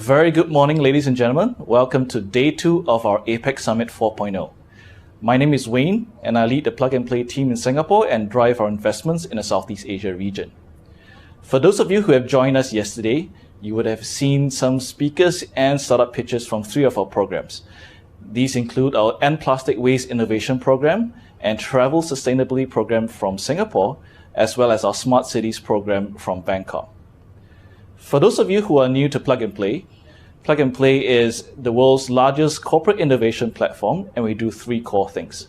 very good morning, ladies and gentlemen. Welcome to Day 2 of our APAC Summit 4.0. My name is Wayne, and I lead the Plug and Play team in Singapore and drive our investments in the Southeast Asia region. For those of you who have joined us yesterday, you would have seen some speakers and startup pitches from 3 of our programs. These include our End Plastic Waste Innovation Program and Travel Sustainability Program from Singapore, as well as our Smart Cities Program from Bangkok. For those of you who are new to Plug and Play is the world's largest corporate innovation platform, and we do 3 core things.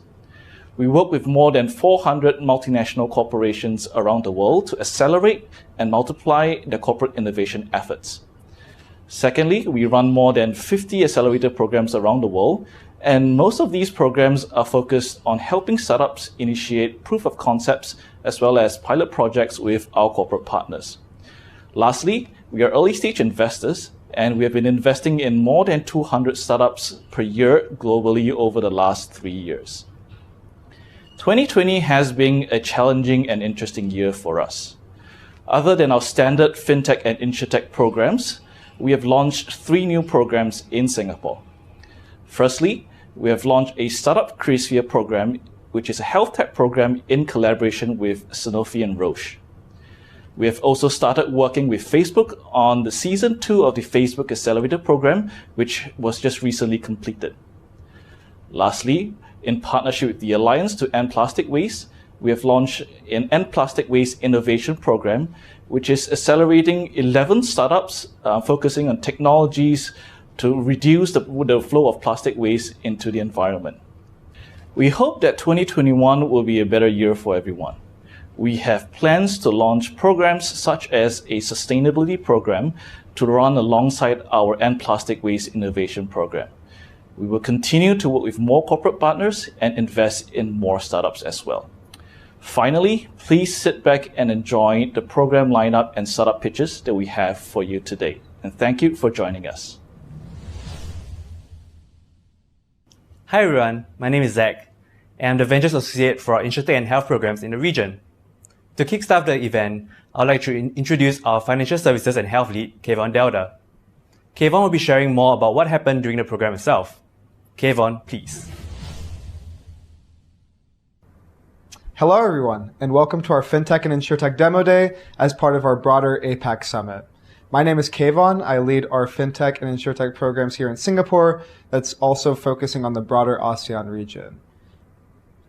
We work with more than 400 multinational corporations around the world to accelerate and multiply their corporate innovation efforts. Secondly, we run more than 50 accelerator programs around the world, and most of these programs are focused on helping startups initiate proof of concepts as well as pilot projects with our corporate partners. Lastly, we are early stage investors, and we have been investing in more than 200 startups per year globally over the last 3 years. 2020 has been a challenging and interesting year for us. Other than our standard Fintech and Insurtech programs, we have launched 3 new programs in Singapore. Firstly, we have launched a Startup Careersphere program, which is a health tech program in collaboration with Sanofi and Roche. We have also started working with Facebook on the Season 2 of the Facebook Accelerator program, which was just recently completed. Lastly, in partnership with the Alliance to End Plastic Waste, we have launched an End Plastic Waste Innovation Program, which is accelerating 11 startups focusing on technologies to reduce the flow of plastic waste into the environment. We hope that 2021 will be a better year for everyone. We have plans to launch programs such as a sustainability program to run alongside our End Plastic Waste Innovation Program. We will continue to work with more corporate partners and invest in more startups as well. Finally, please sit back and enjoy the program lineup and startup pitches that we have for you today. And thank you for joining us. Hi everyone, my name is Zach, and I'm the Ventures Associate for our Insurtech and Health programs in the region. To kickstart the event, I'd like to introduce our Financial Services and Health Lead, Kayvon Delda. Kayvon will be sharing more about what happened during the program itself. Kayvon, please. Hello everyone, and welcome to our Fintech and Insurtech Demo Day as part of our broader APAC Summit. My name is Kayvon. I lead our Fintech and Insurtech programs here in Singapore that's also focusing on the broader ASEAN region.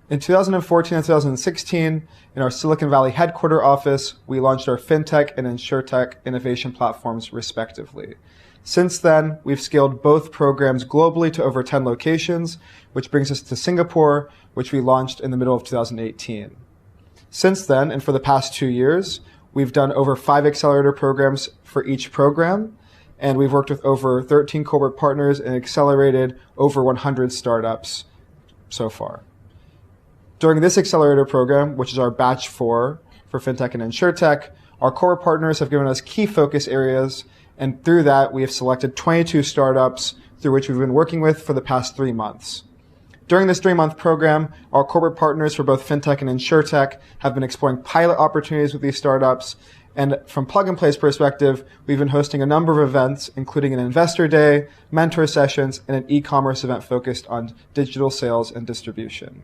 In 2014 and 2016, in our Silicon Valley headquarter office, we launched our Fintech and Insurtech innovation platforms respectively. Since then, we've scaled both programs globally to over 10 locations, which brings us to Singapore, which we launched in the middle of 2018. Since then, and for the past 2 years, we've done over 5 accelerator programs for each program, and we've worked with over 13 corporate partners and accelerated over 100 startups so far. During this accelerator program, which is our batch 4 for Fintech and Insurtech, our corporate partners have given us key focus areas, and through that, we have selected 22 startups through which we've been working with for the past 3 months. During this 3-month program, our corporate partners for both Fintech and Insurtech have been exploring pilot opportunities with these startups, and from Plug and Play's perspective, we've been hosting a number of events, including an investor day, mentor sessions, and an e-commerce event focused on digital sales and distribution.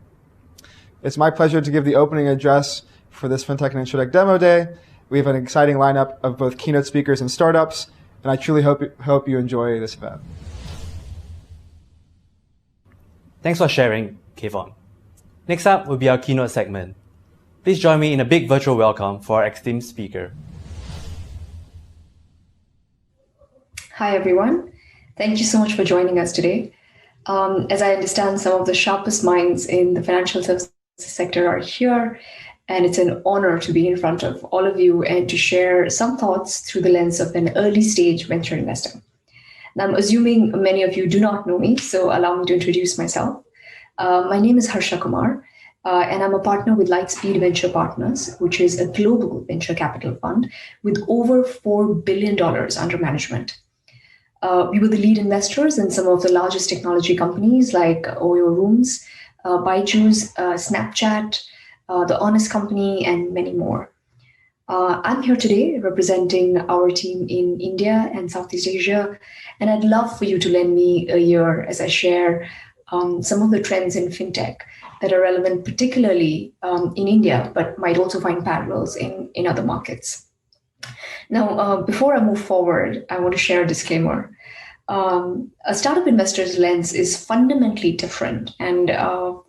It's my pleasure to give the opening address for this Fintech and Insurtech Demo Day. We have an exciting lineup of both keynote speakers and startups, and I truly hope you enjoy this event. Thanks for sharing, Kayvon. Next up will be our keynote segment. Please join me in a big virtual welcome for our esteemed speaker. Hi everyone. Thank you so much for joining us today. As I understand, some of the sharpest minds in the financial services sector are here, and it's an honor to be in front of all of you and to share some thoughts through the lens of an early stage venture investor. Now, I'm assuming many of you do not know me, so allow me to introduce myself. My name is Harsha Kumar, and I'm a partner with Lightspeed Venture Partners, which is a global venture capital fund with over $4 billion under management. We were the lead investors in some of the largest technology companies like Oyo Rooms, Byju's, Snapchat, The Honest Company, and many more. I'm here today representing our team in India and Southeast Asia, and I'd love for you to lend me a ear as I share some of the trends in fintech that are relevant, particularly in India, but might also find parallels in other markets. Now, before I move forward, I want to share a disclaimer. A startup investor's lens is fundamentally different. And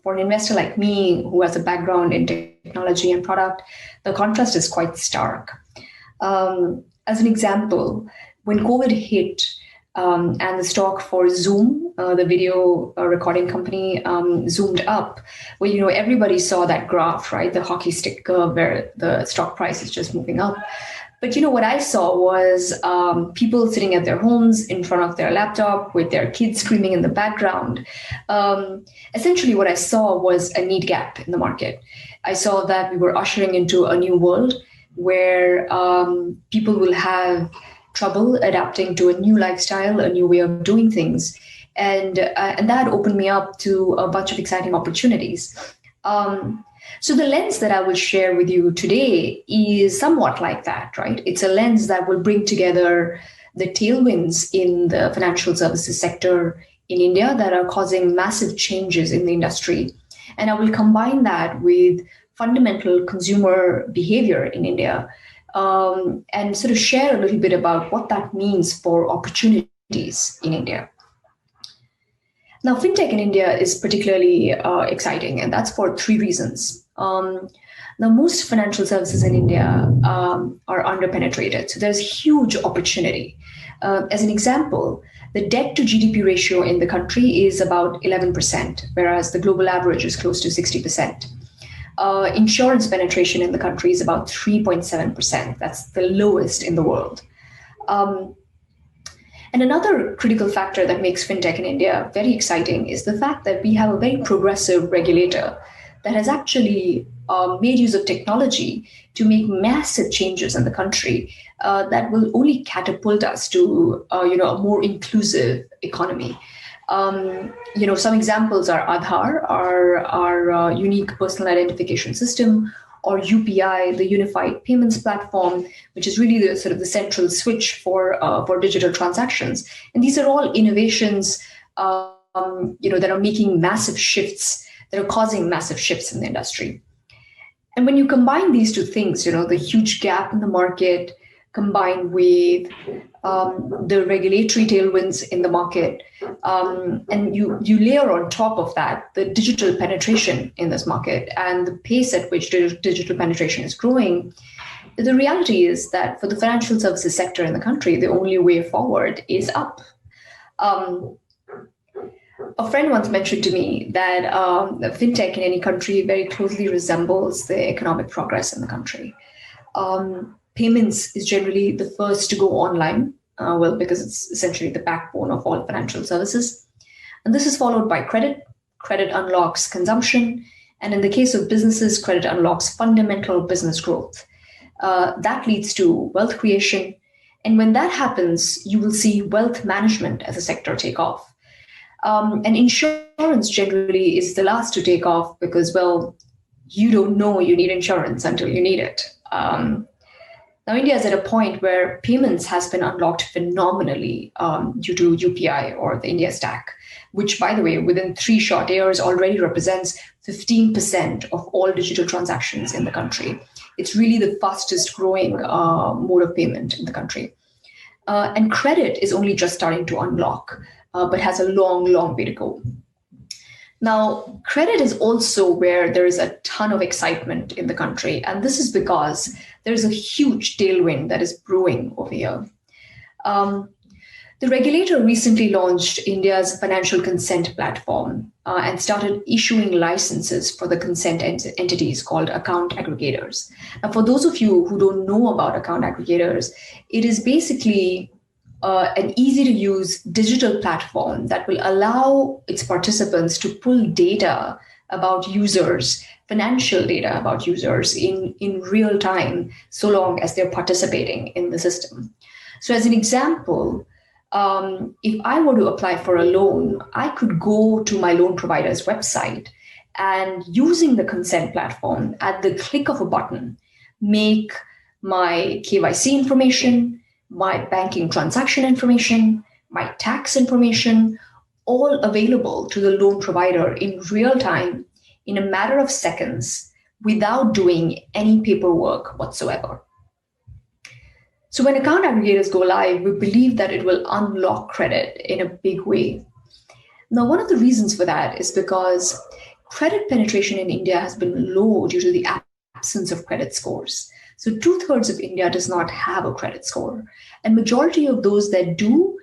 for an investor like me, who has a background in technology and product, the contrast is quite stark. As an example, when COVID hit and the stock for Zoom, the video recording company, zoomed up, well, everybody saw that graph, right? The hockey stick curve where the stock price is just moving up. But what I saw was people sitting at their homes in front of their laptop with their kids screaming in the background. Essentially, what I saw was a need gap in the market. I saw that we were ushering into a new world where people will have trouble adapting to a new lifestyle, a new way of doing things. And that opened me up to a bunch of exciting opportunities. So the lens that I will share with you today is somewhat like that, right? It's a lens that will bring together the tailwinds in the financial services sector in India that are causing massive changes in the industry. And I will combine that with fundamental consumer behavior in India and sort of share a little bit about what that means for opportunities in India. Now, fintech in India is particularly exciting, and that's for three reasons. Now, most financial services in India are underpenetrated, so there's huge opportunity. As an example, the debt to GDP ratio in the country is about 11%, whereas the global average is close to 60%. Insurance penetration in the country is about 3.7%. That's the lowest in the world. And another critical factor that makes fintech in India very exciting is the fact that we have a very progressive regulator that has actually made use of technology to make massive changes in the country that will only catapult us to a more inclusive economy. Some examples are Aadhaar, our unique personal identification system, or UPI, the Unified Payments Platform, which is really the sort of the central switch for digital transactions. And these are all innovations, that are making massive shifts, that are causing massive shifts in the industry. And when you combine these two things, the huge gap in the market combined with the regulatory tailwinds in the market, and you layer on top of that the digital penetration in this market and the pace at which digital penetration is growing, the reality is that for the financial services sector in the country, the only way forward is up. A friend once mentioned to me that fintech in any country very closely resembles the economic progress in the country. Payments is generally the first to go online, because it's essentially the backbone of all financial services. And this is followed by credit. Credit unlocks consumption. And in the case of businesses, credit unlocks fundamental business growth. That leads to wealth creation. And when that happens, you will see wealth management as a sector take off. And insurance generally is the last to take off because, well, you don't know you need insurance until you need it. Now, India is at a point where payments has been unlocked phenomenally due to UPI or the India stack, which, by the way, within 3 short years already represents 15% of all digital transactions in the country. It's really the fastest growing mode of payment in the country. And credit is only just starting to unlock, but has a long, long way to go. Now, credit is also where there is a ton of excitement in the country. And this is because there's a huge tailwind that is brewing over here. The regulator recently launched India's financial consent platform and started issuing licenses for the consent entities called account aggregators. Now, for those of you who don't know about account aggregators, it is basically an easy-to-use digital platform that will allow its participants to pull data about users, financial data about users in real time, so long as they're participating in the system. So as an example, if I were to apply for a loan, I could go to my loan provider's website and using the consent platform, at the click of a button, make my KYC information, my banking transaction information, my tax information, all available to the loan provider in real time in a matter of seconds without doing any paperwork whatsoever. So when account aggregators go live, we believe that it will unlock credit in a big way. Now, one of the reasons for that is because credit penetration in India has been low due to the absence of credit scores. So 2/3 of India does not have a credit score. And majority of those that do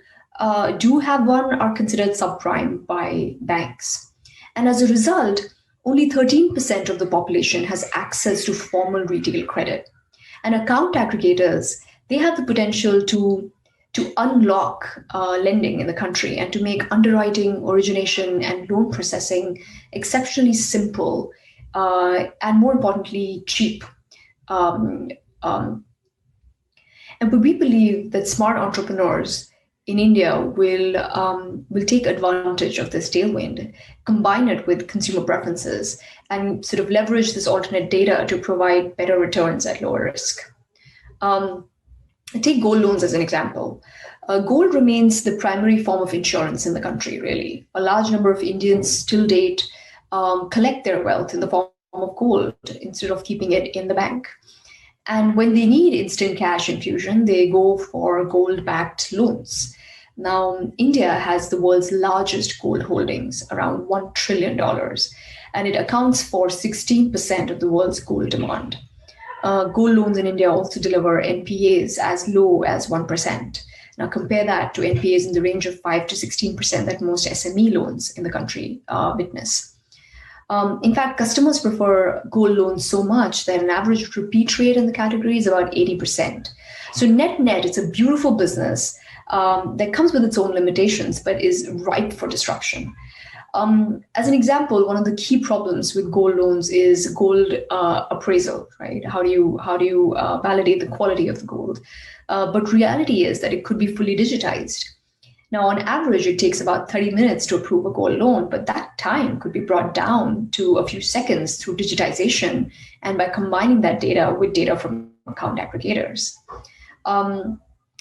have one are considered subprime by banks. And as a result, only 13% of the population has access to formal retail credit. And account aggregators, they have the potential to unlock lending in the country and to make underwriting, origination, and loan processing exceptionally simple and, more importantly, cheap. And but we believe that smart entrepreneurs in India will take advantage of this tailwind, combine it with consumer preferences, and sort of leverage this alternate data to provide better returns at lower risk. Take gold loans as an example. Gold remains the primary form of insurance in the country, really. A large number of Indians till date collect their wealth in the form of gold instead of keeping it in the bank. And when they need instant cash infusion, they go for gold-backed loans. Now, India has the world's largest gold holdings, around $1 trillion, and it accounts for 16% of the world's gold demand. Gold loans in India also deliver NPAs as low as 1%. Now compare that to NPAs in the range of 5 to 16% that most SME loans in the country witness. In fact, customers prefer gold loans so much that an average repeat rate in the category is about 80%. So net, it's a beautiful business that comes with its own limitations, but is ripe for disruption. As an example, one of the key problems with gold loans is gold appraisal, right? How do you validate the quality of the gold? But reality is that it could be fully digitized. Now, on average, it takes about 30 minutes to approve a gold loan, but that time could be brought down to a few seconds through digitization and by combining that data with data from account aggregators.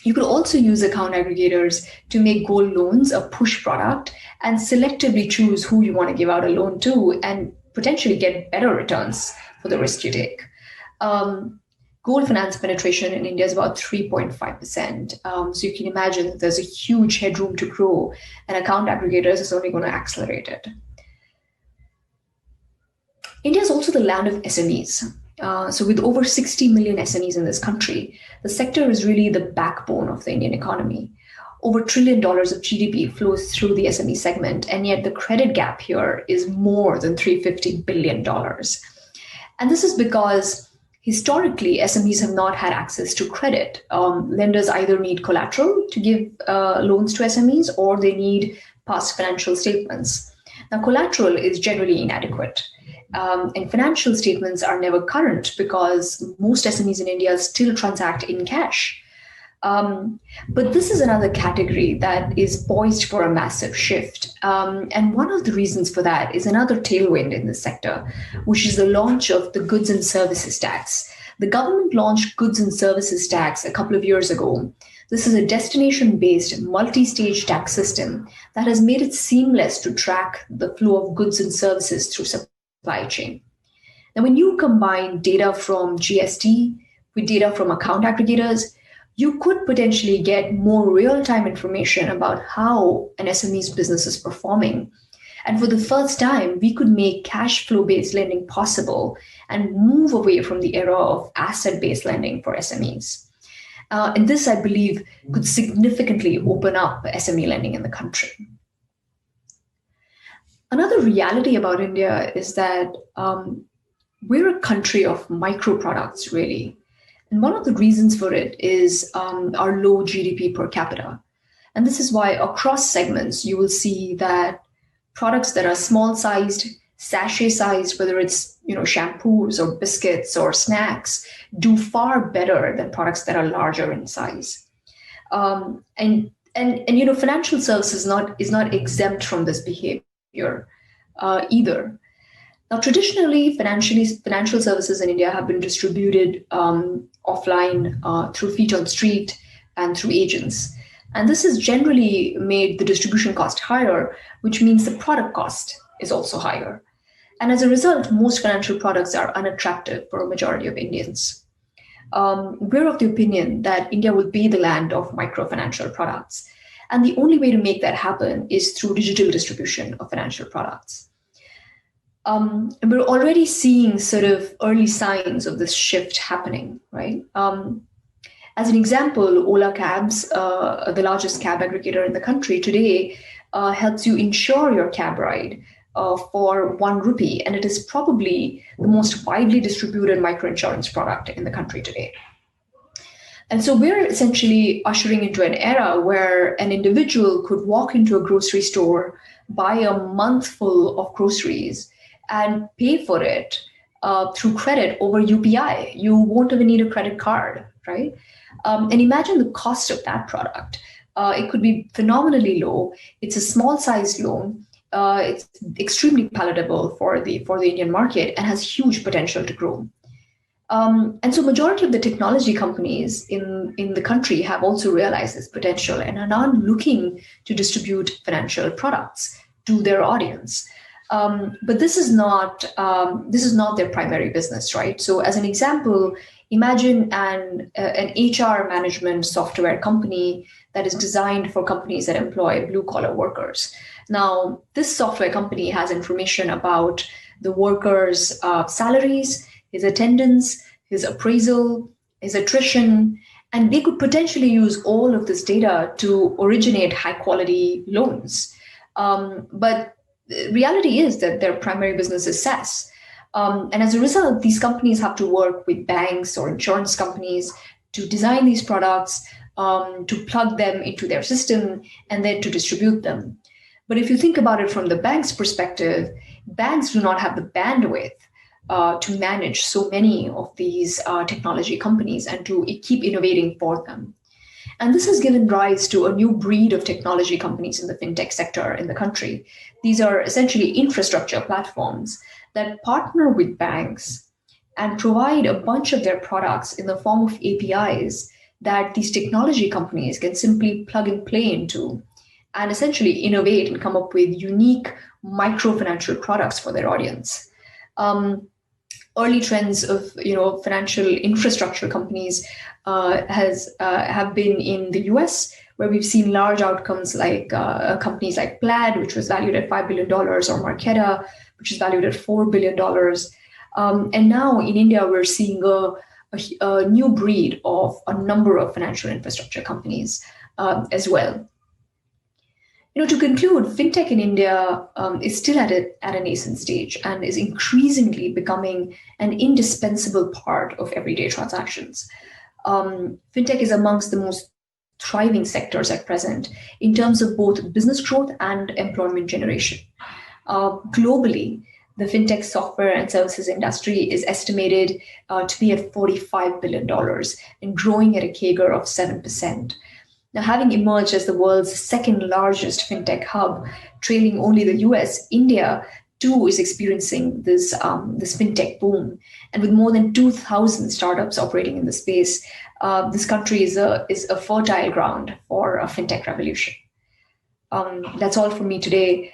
You could also use account aggregators to make gold loans a push product and selectively choose who you want to give out a loan to and potentially get better returns for the risk you take. Gold finance penetration in India is about 3.5%. So you can imagine that there's a huge headroom to grow, and account aggregators is only going to accelerate it. India is also the land of SMEs. So with over 60 million SMEs in this country, the sector is really the backbone of the Indian economy. Over $1 trillion of GDP flows through the SME segment, and yet the credit gap here is more than $350 billion. And this is because historically, SMEs have not had access to credit. Lenders either need collateral to give loans to SMEs, or they need past financial statements. Now, collateral is generally inadequate. And financial statements are never current because most SMEs in India still transact in cash. But this is another category that is poised for a massive shift. And one of the reasons for that is another tailwind in this sector, which is the launch of the goods and services tax. The government launched goods and services tax a couple of years ago. This is a destination-based multi-stage tax system that has made it seamless to track the flow of goods and services through supply chain. Now, when you combine data from GST with data from account aggregators, you could potentially get more real-time information about how an SME's business is performing. And for the first time, we could make cash flow-based lending possible and move away from the era of asset-based lending for SMEs. And this, I believe, could significantly open up SME lending in the country. Another reality about India is that we're a country of micro products, really. And one of the reasons for it is our low GDP per capita. And this is why across segments, you will see that products that are small-sized, sachet-sized, whether it's shampoos or biscuits or snacks, do far better than products that are larger in size. And financial services is not exempt from this behavior either. Now, traditionally, financial services in India have been distributed on offline through feet on street and through agents. And this has generally made the distribution cost higher, which means the product cost is also higher. And as a result, most financial products are unattractive for a majority of Indians. We're of the opinion that India will be the land of microfinancial products. And the only way to make that happen is through digital distribution of financial products. And we're already seeing sort of early signs of this shift happening, right? As an example, Ola Cabs, the largest cab aggregator in the country today, helps you insure your cab ride for 1 rupee, and it is probably the most widely distributed microinsurance product in the country today. And so we're essentially ushering into an era where an individual could walk into a grocery store, buy a month full of groceries, and pay for it through credit over UPI. You won't even need a credit card, right? And imagine the cost of that product. It could be phenomenally low. It's a small size loan. It's extremely palatable for the Indian market and has huge potential to grow. And so majority of the technology companies in the country have also realized this potential and are now looking to distribute financial products to their audience. But this is not their primary business, right? So as an example, imagine an HR management software company that is designed for companies that employ blue-collar workers. Now, this software company has information about the workers' salaries, his attendance, his appraisal, his attrition, and they could potentially use all of this data to originate high-quality loans. But the reality is that their primary business is SaaS. And as a result, these companies have to work with banks or insurance companies to design these products, to plug them into their system, and then to distribute them. But if you think about it from the bank's perspective, banks do not have the bandwidth to manage so many of these technology companies and to keep innovating for them. And this has given rise to a new breed of technology companies in the fintech sector in the country. These are essentially infrastructure platforms that partner with banks and provide a bunch of their products in the form of APIs that these technology companies can simply plug and play into and essentially innovate and come up with unique microfinancial products for their audience. Early trends of financial infrastructure companies have been in the US, where we've seen large outcomes like companies like Plaid, which was valued at $5 billion, or Marqeta, which is valued at $4 billion. And now in India, we're seeing a new breed of a number of financial infrastructure companies as well. To conclude, fintech in India is still at a nascent stage and is increasingly becoming an indispensable part of everyday transactions. Fintech is amongst the most thriving sectors at present in terms of both business growth and employment generation. Globally, the fintech software and services industry is estimated to be at $45 billion and growing at a CAGR of 7%. Now, having emerged as the world's second largest fintech hub, trailing only the US, India too is experiencing this fintech boom. And with more than 2,000 startups operating in the space, this country is a fertile ground for a fintech revolution. That's all from me today.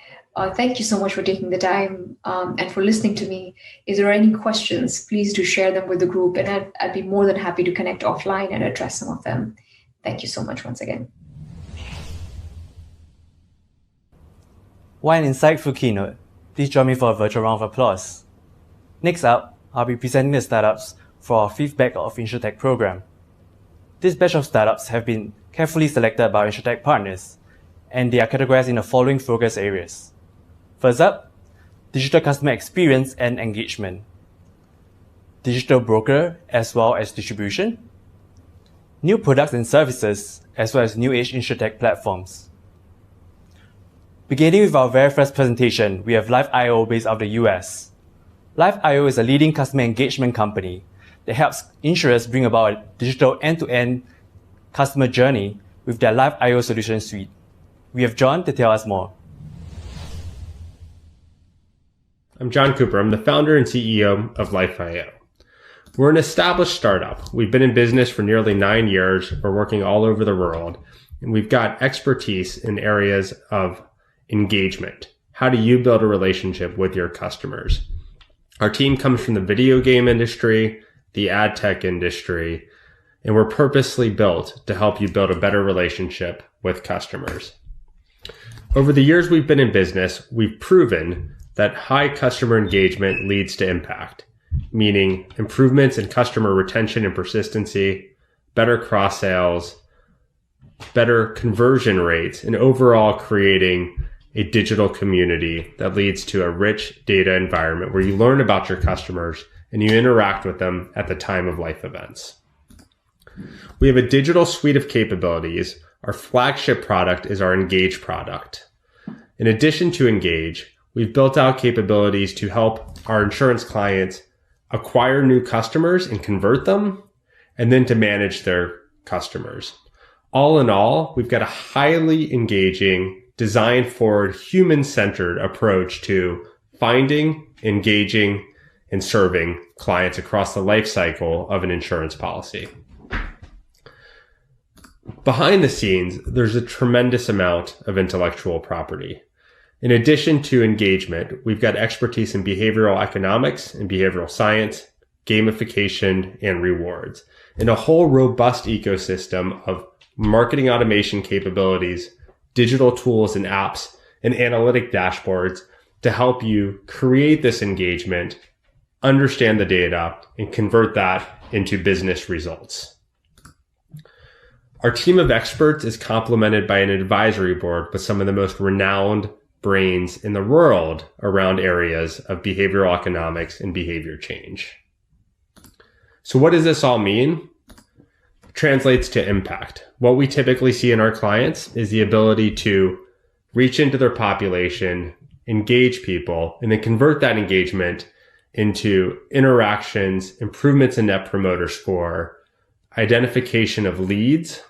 Thank you so much for taking the time and for listening to me. If there are any questions, please do share them with the group, and I'd be more than happy to connect offline and address some of them. Thank you so much once again. What an insightful keynote. Please join me for a virtual round of applause. Next up, I'll be presenting the startups for our 5th batch of Insurtech program. This batch of startups have been carefully selected by our Insurtech partners, and they are categorized in the following focus areas. First up, digital customer experience and engagement, digital broker as well as distribution, new products and services, as well as new age Insurtech platforms. Beginning with our very first presentation, we have Live.io based out of the US. Live.io is a leading customer engagement company that helps insurers bring about a digital end-to-end customer journey with their Live.io solution suite. We have John to tell us more. I'm John Cooper. I'm the founder and CEO of Live.io. We're an established startup. We've been in business for nearly 9 years. We're working all over the world, and we've got expertise in areas of engagement. How do you build a relationship with your customers? Our team comes from the video game industry, the ad tech industry, and we're purposely built to help you build a better relationship with customers. Over the years we've been in business, we've proven that high customer engagement leads to impact, meaning improvements in customer retention and persistency, better cross sales, better conversion rates, and overall creating a digital community that leads to a rich data environment where you learn about your customers and you interact with them at the time of life events. We have a digital suite of capabilities. Our flagship product is our Engage product. In addition to Engage, we've built out capabilities to help our insurance clients acquire new customers and convert them, and then to manage their customers. All in all, we've got a highly engaging, design-forward, human-centered approach to finding, engaging, and serving clients across the life cycle of an insurance policy. Behind the scenes, there's a tremendous amount of intellectual property. In addition to engagement, we've got expertise in behavioral economics and behavioral science, gamification, and rewards, and a whole robust ecosystem of marketing automation capabilities, digital tools and apps, and analytic dashboards to help you create this engagement, understand the data, and convert that into business results. Our team of experts is complemented by an advisory board with some of the most renowned brains in the world around areas of behavioral economics and behavior change. So what does this all mean? Translates to impact. What we typically see in our clients is the ability to reach into their population, engage people, and then convert that engagement into interactions, improvements in Net Promoter Score, identification of leads,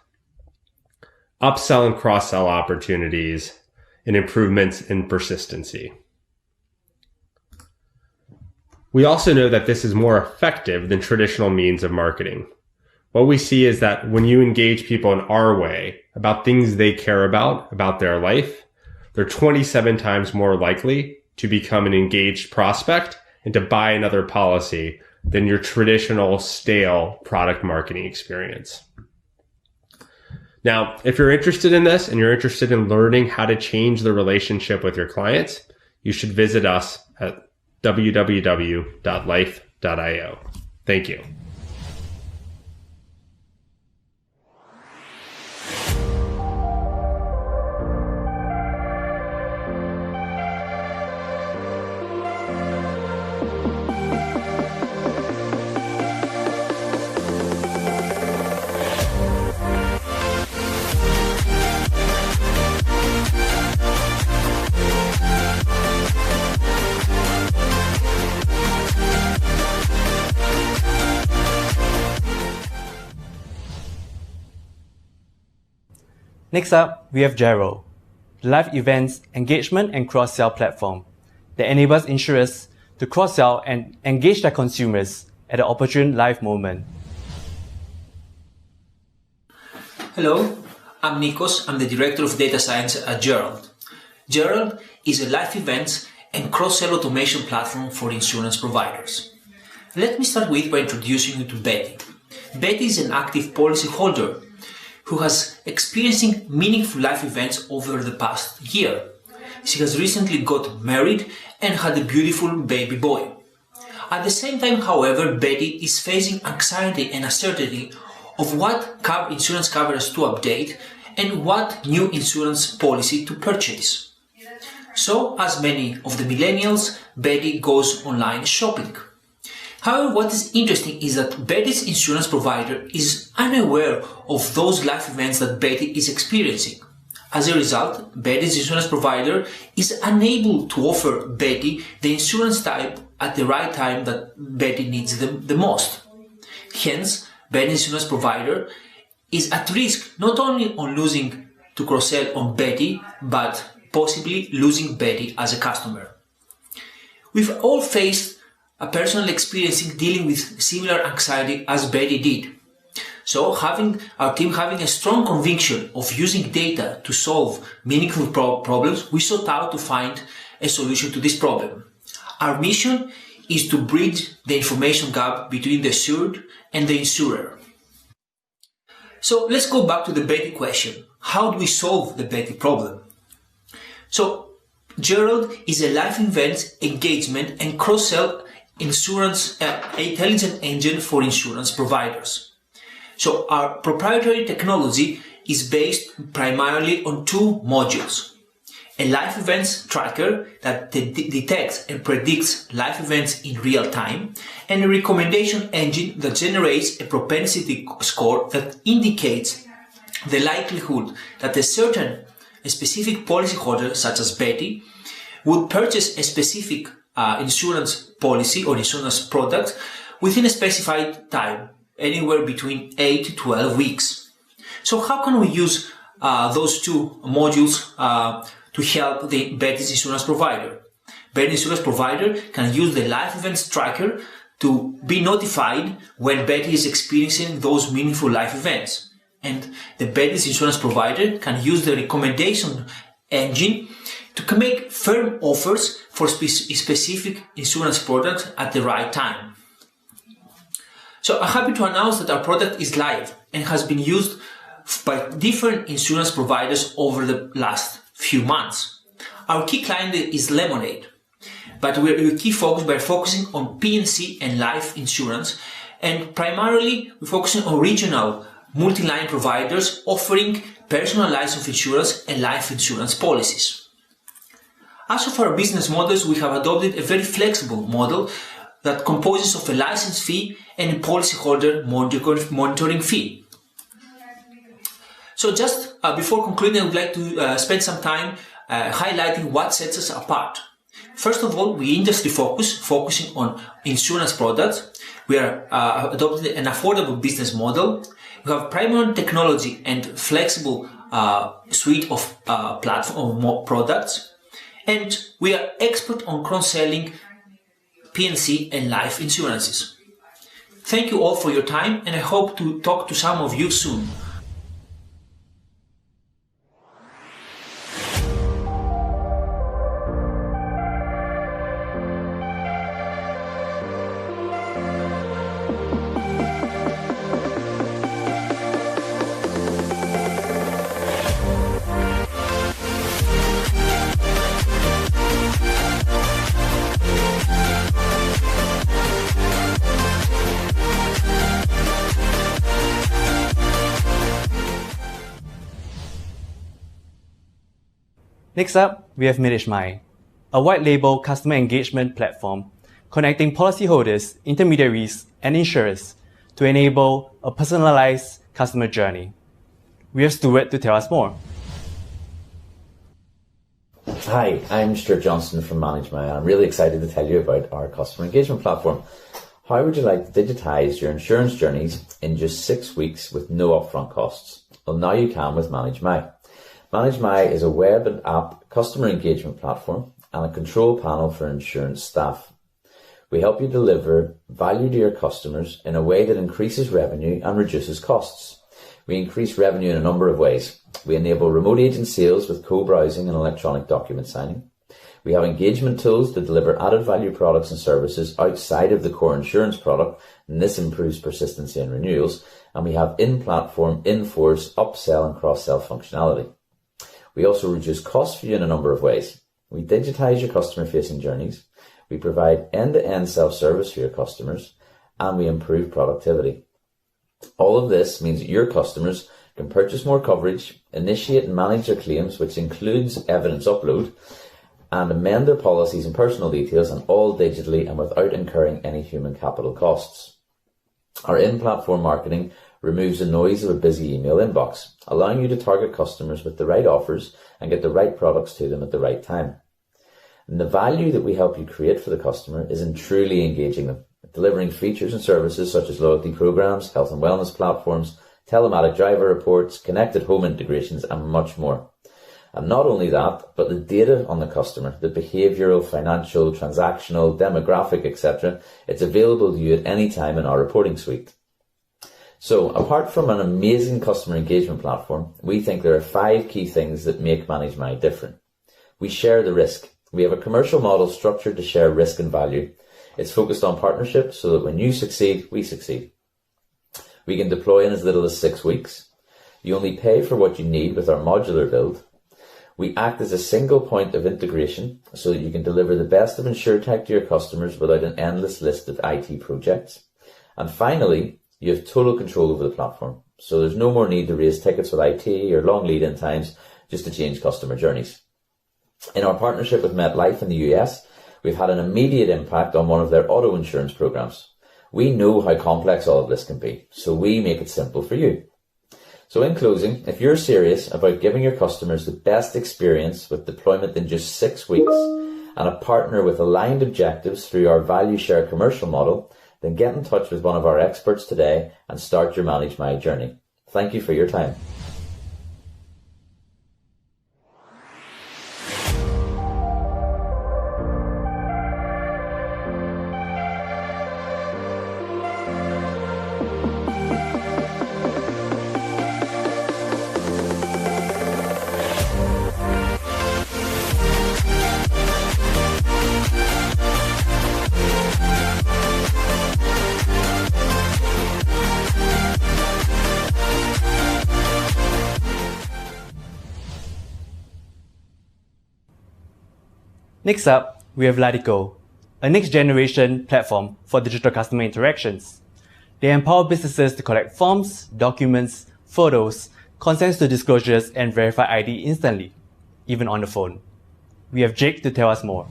upsell and cross-sell opportunities, and improvements in persistency. We also know that this is more effective than traditional means of marketing. What we see is that when you engage people in our way about things they care about their life, they're 27 times more likely to become an engaged prospect and to buy another policy than your traditional stale product marketing experience. Now, if you're interested in this and you're interested in learning how to change the relationship with your clients, you should visit us at www.life.io. Thank you. Next up, we have Gerald, the live events, engagement, and cross-sell platform that enables insurers to cross-sell and engage their consumers at the opportune live moment. Hello, I'm Nikos. I'm the Director of Data Science at Gerald. Gerald is a live events and cross-sell automation platform for insurance providers. Let me start by introducing you to Betty. Betty is an active policyholder who has experiencing meaningful life events over the past year. She has recently got married and had a beautiful baby boy. At the same time, however, Betty is facing anxiety and uncertainty of what insurance coverage to update and what new insurance policy to purchase. So, as many of the millennials, Betty goes online shopping. However, what is interesting is that Betty's insurance provider is unaware of those life events that Betty is experiencing. As a result, Betty's insurance provider is unable to offer Betty the insurance type at the right time that Betty needs them the most. Hence, Betty's insurance provider is at risk not only on losing to cross-sell on Betty, but possibly losing Betty as a customer. We've all faced a person experiencing dealing with similar anxiety as Betty did. So our team having a strong conviction of using data to solve meaningful problems, we sought out to find a solution to this problem. Our mission is to bridge the information gap between the insured and the insurer. So let's go back to the Betty question. How do we solve the Betty problem? So Gerald is a life events, engagement and cross-sell insurance intelligent engine for insurance providers. So our proprietary technology is based primarily on two modules. A life events tracker that detects and predicts life events in real time, and a recommendation engine that generates a propensity score that indicates the likelihood that a specific policyholder, such as Betty, would purchase a specific insurance policy or insurance product within a specified time, anywhere between 8 to 12 weeks. So how can we use those two modules to help the Betty's insurance provider? Betty's insurance provider can use the life events tracker to be notified when Betty is experiencing those meaningful life events. And the Betty's insurance provider can use the recommendation engine to make firm offers for specific insurance products at the right time. So I'm happy to announce that our product is live and has been used by different insurance providers over the last few months. Our key client is Lemonade, but we're focusing on P&C and life insurance, and primarily we're focusing on regional multi-line providers offering personal lines of insurance and life insurance policies. As of our business models, we have adopted a very flexible model that composes of a license fee and a policyholder monitoring fee. So just before concluding, I would like to spend some time highlighting what sets us apart. First of all, we industry focusing on insurance products. We are adopting an affordable business model. We have primary technology and flexible suite of platform products. And we are expert on cross-selling P&C and life insurances. Thank you all for your time, and I hope to talk to some of you soon. Next up, we have ManageMy, a white label customer engagement platform connecting policyholders, intermediaries, and insurers to enable a personalized customer journey. We have Stuart to tell us more. Hi, I'm Stuart Johnston from ManageMy, and I'm really excited to tell you about our customer engagement platform. How would you like to digitize your insurance journeys in just 6 weeks with no upfront costs? Well, now you can with ManageMy. ManageMy is a web and app customer engagement platform and a control panel for insurance staff. We help you deliver value to your customers in a way that increases revenue and reduces costs. We increase revenue in a number of ways. We enable remote agent sales with co-browsing and electronic document signing. We have engagement tools to deliver added value products and services outside of the core insurance product, and this improves persistency and renewals. And we have in-platform, in-force, upsell and cross-sell functionality. We also reduce costs for you in a number of ways. We digitize your customer-facing journeys. We provide end-to-end self-service for your customers, and we improve productivity. All of this means that your customers can purchase more coverage, initiate and manage their claims, which includes evidence upload, and amend their policies and personal details, and all digitally and without incurring any human capital costs. Our in-platform marketing removes the noise of a busy email inbox, allowing you to target customers with the right offers and get the right products to them at the right time. And the value that we help you create for the customer is in truly engaging them, delivering features and services such as loyalty programs, health and wellness platforms, telematic driver reports, connected home integrations, and much more. And not only that, but the data on the customer, the behavioural, financial, transactional, demographic, etc., it's available to you at any time in our reporting suite. So apart from an amazing customer engagement platform, we think there are 5 key things that make ManageMy different. We share the risk. We have a commercial model structured to share risk and value. It's focused on partnerships so that when you succeed, we succeed. We can deploy in as little as 6 weeks. You only pay for what you need with our modular build. We act as a single point of integration so that you can deliver the best of InsurTech to your customers without an endless list of IT projects. And finally, you have total control over the platform. So there's no more need to raise tickets with IT or long lead-in times just to change customer journeys. In our partnership with MetLife in the US, we've had an immediate impact on one of their auto insurance programs. We know how complex all of this can be, so we make it simple for you. So in closing, if you're serious about giving your customers the best experience with deployment in just 6 weeks and a partner with aligned objectives through our value share commercial model, then get in touch with one of our experts today and start your ManageMy journey. Thank you for your time. Next up, we have Ladico, a next-generation platform for digital customer interactions. They empower businesses to collect forms, documents, photos, consents to disclosures, and verify ID instantly, even on the phone. We have Jake to tell us more.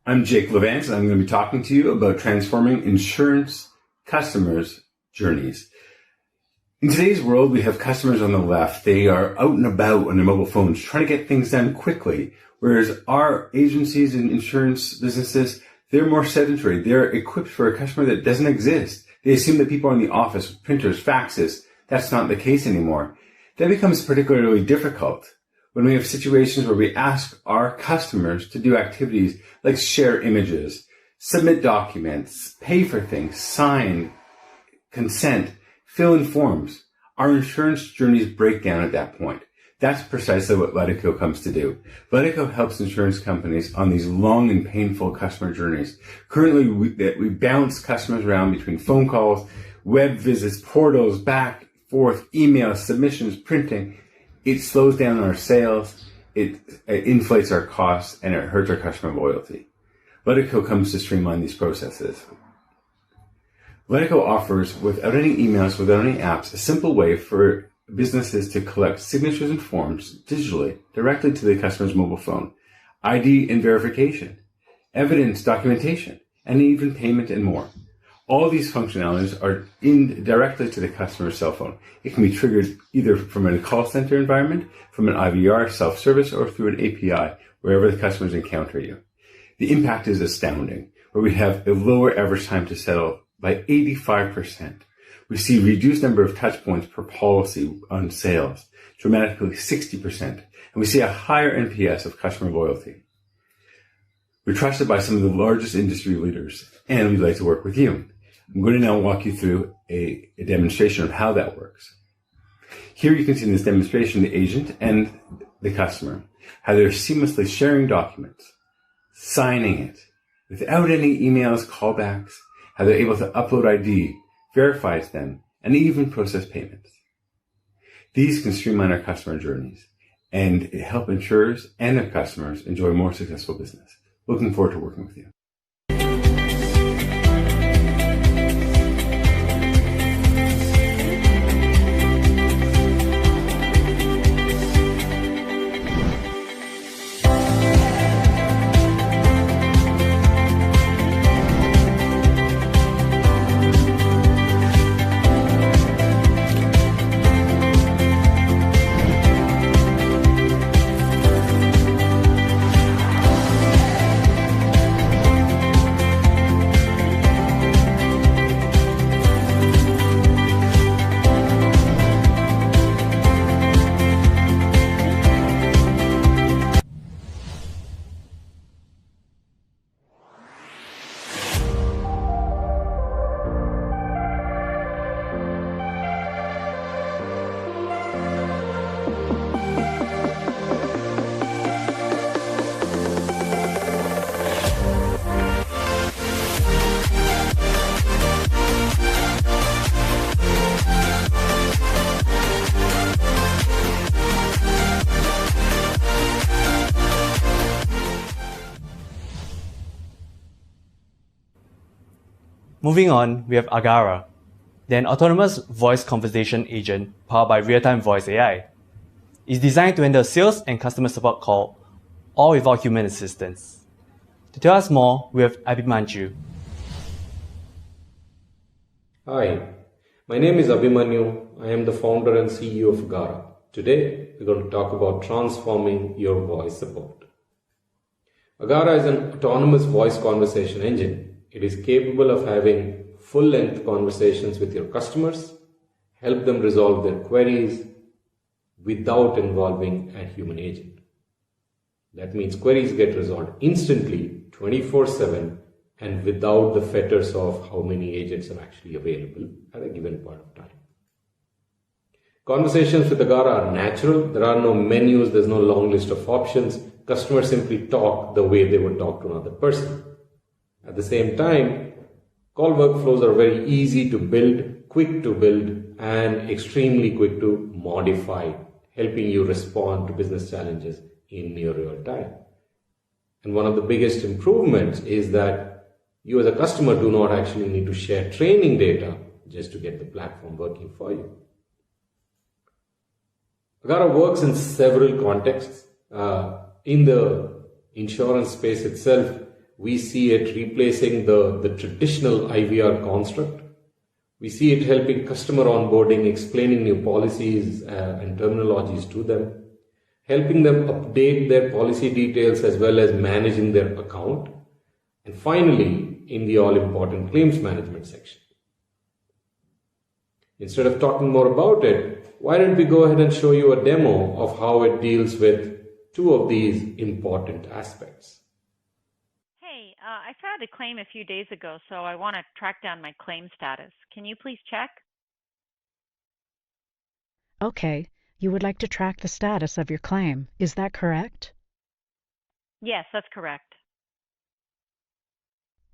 I'm Jake Levance, and I'm going to be talking to you about transforming insurance customers' journeys. In today's world, we have customers on the left. They are out and about on their mobile phones trying to get things done quickly, whereas our agencies and insurance businesses, they're more sedentary. They're equipped for a customer that doesn't exist. They assume that people are in the office with printers, faxes. That's not the case anymore. That becomes particularly difficult when we have situations where we ask our customers to do activities like share images, submit documents, pay for things, sign, consent, fill in forms. Our insurance journeys break down at that point. That's precisely what Ledico comes to do. Ledico helps insurance companies on these long and painful customer journeys. Currently, we bounce customers around between phone calls, web visits, portals, back, forth, emails, submissions, printing. It slows down our sales, it inflates our costs, and it hurts our customer loyalty. Ledico comes to streamline these processes. Ledico offers, without any emails, without any apps, a simple way for businesses to collect signatures and forms digitally, directly to the customer's mobile phone, ID and verification, evidence documentation, and even payment and more. All these functionalities are directly to the customer's cell phone. It can be triggered either from a call center environment, from an IVR self-service, or through an API, wherever the customers encounter you. The impact is astounding, where we have a lower average time to settle by 85%. We see reduced number of touch points per policy on sales, dramatically 60%, and we see a higher NPS of customer loyalty. We're trusted by some of the largest industry leaders, and we'd like to work with you. I'm going to now walk you through a demonstration of how that works. Here you can see in this demonstration the agent and the customer, how they're seamlessly sharing documents, signing it, without any emails, callbacks, how they're able to upload ID, verifies them, and even process payments. These can streamline our customer journeys and help insurers and their customers enjoy more successful business. Looking forward to working with you. Moving on, we have Agara. They're an autonomous voice conversation agent powered by real-time voice AI. It's designed to handle sales and customer support call, all without human assistance. To tell us more, we have Abhimanyu. Hi, my name is Abhimanyu. I am the founder and CEO of Agara. Today, we're going to talk about transforming your voice support. Agara is an autonomous voice conversation engine. It is capable of having full-length conversations with your customers, help them resolve their queries without involving a human agent. That means queries get resolved instantly, 24/7, and without the fetters of how many agents are actually available at a given point of time. Conversations with Agara are natural. There are no menus, there's no long list of options. Customers simply talk the way they would talk to another person. At the same time, call workflows are very easy to build, quick to build, and extremely quick to modify, helping you respond to business challenges in near real time. And one of the biggest improvements is that you as a customer do not actually need to share training data just to get the platform working for you. Agara works in several contexts. In the insurance space itself, we see it replacing the traditional IVR construct. We see it helping customer onboarding, explaining new policies and terminologies to them, helping them update their policy details as well as managing their account, and finally, in the all-important claims management section. Instead of talking more about it, why don't we go ahead and show you a demo of how it deals with two of these important aspects. Hey, I filed a claim a few days ago, so I want to track down my claim status. Can you please check? Okay, you would like to track the status of your claim. Is that correct? Yes, that's correct.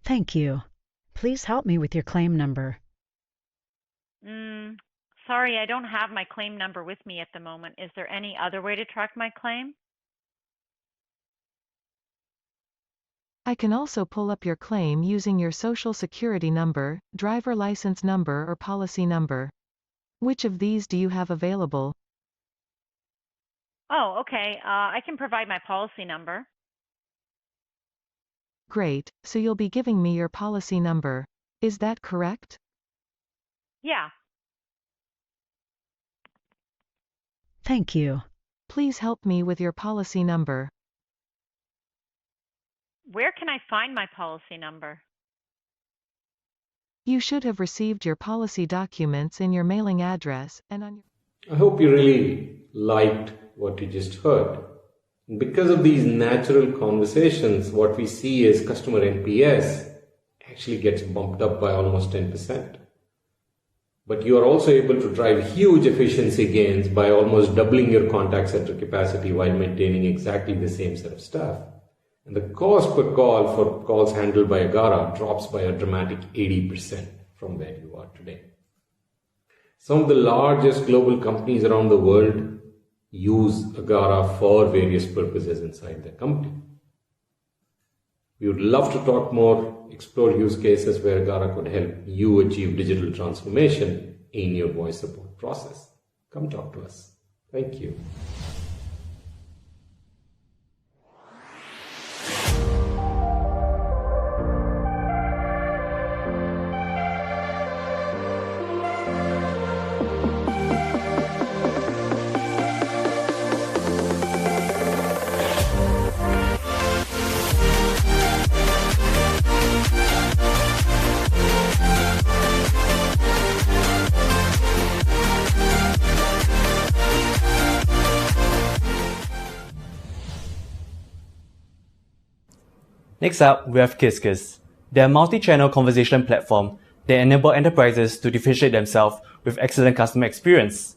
Thank you. Please help me with your claim number. Sorry, I don't have my claim number with me at the moment. Is there any other way to track my claim? I can also pull up your claim using your social security number, driver license number, or policy number. Which of these do you have available? Oh, okay. I can provide my policy number. Great, so you'll be giving me your policy number. Is that correct? Yeah. Thank you. Please help me with your policy number. Where can I find my policy number? You should have received your policy documents in your mailing address and on your... I hope you really liked what you just heard. Because of these natural conversations, what we see is customer NPS actually gets bumped up by almost 10%. But you are also able to drive huge efficiency gains by almost doubling your contact center capacity while maintaining exactly the same set of staff. And the cost per call for calls handled by Agara drops by a dramatic 80% from where you are today. Some of the largest global companies around the world use Agara for various purposes inside their company. We would love to talk more, explore use cases where Agara could help you achieve digital transformation in your voice support process. Come talk to us. Thank you. Next up, we have KissKiss. They're a multi-channel conversation platform that enable enterprises to differentiate themselves with excellent customer experience.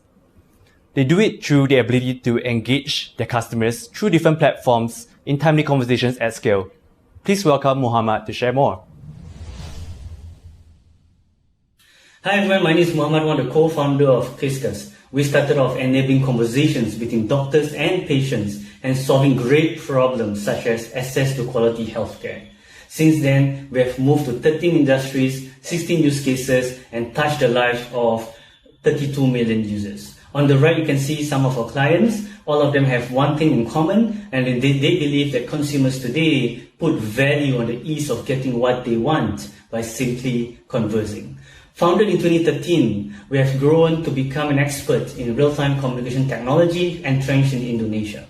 They do it through the ability to engage their customers through different platforms in timely conversations at scale. Please welcome Muhammad to share more. Hi everyone, my name is Muhammad, one of the co-founder of KissKiss. We started off enabling conversations between doctors and patients and solving great problems such as access to quality healthcare. Since then, we have moved to 13 industries, 16 use cases, and touched the lives of 32 million users. On the right, you can see some of our clients. All of them have one thing in common, and they believe that consumers today put value on the ease of getting what they want by simply conversing. Founded in 2013, we have grown to become an expert in real-time communication technology entrenched in Indonesia.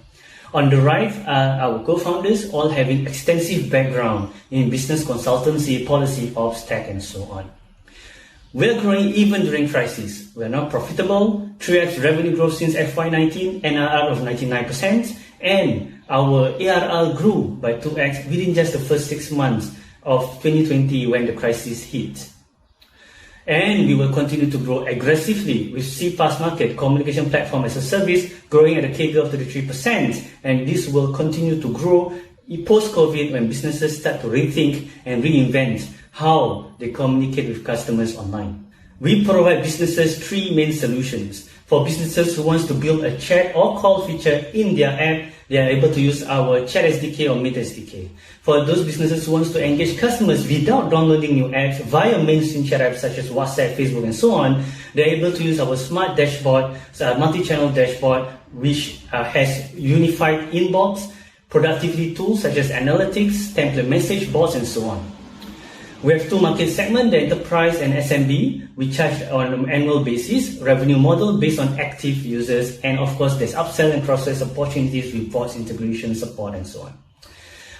On the right are our co-founders, all having extensive background in business consultancy, policy, ops, tech, and so on. We're growing even during crisis. We're now profitable, 3x revenue growth since FY19, NRR of 99%, and our ARR grew by 2x within just the first 6 months of 2020 when the crisis hit. And we will continue to grow aggressively with CPaaS market, communication platform as a service, growing at a CAGR of 33%. And this will continue to grow post-COVID when businesses start to rethink and reinvent how they communicate with customers online. We provide businesses 3 main solutions. For businesses who want to build a chat or call feature in their app, they are able to use our Chat SDK or Meet SDK. For those businesses who want to engage customers without downloading new apps via mainstream chat apps such as WhatsApp, Facebook, and so on, they are able to use our smart dashboard, multi-channel dashboard, which has unified inbox, productivity tools such as analytics, template message boards, and so on. We have 2 market segments, the enterprise and SMB. We charge on an annual basis, revenue model based on active users, and of course there's upsell and cross-sell opportunities, reports, integration, support, and so on.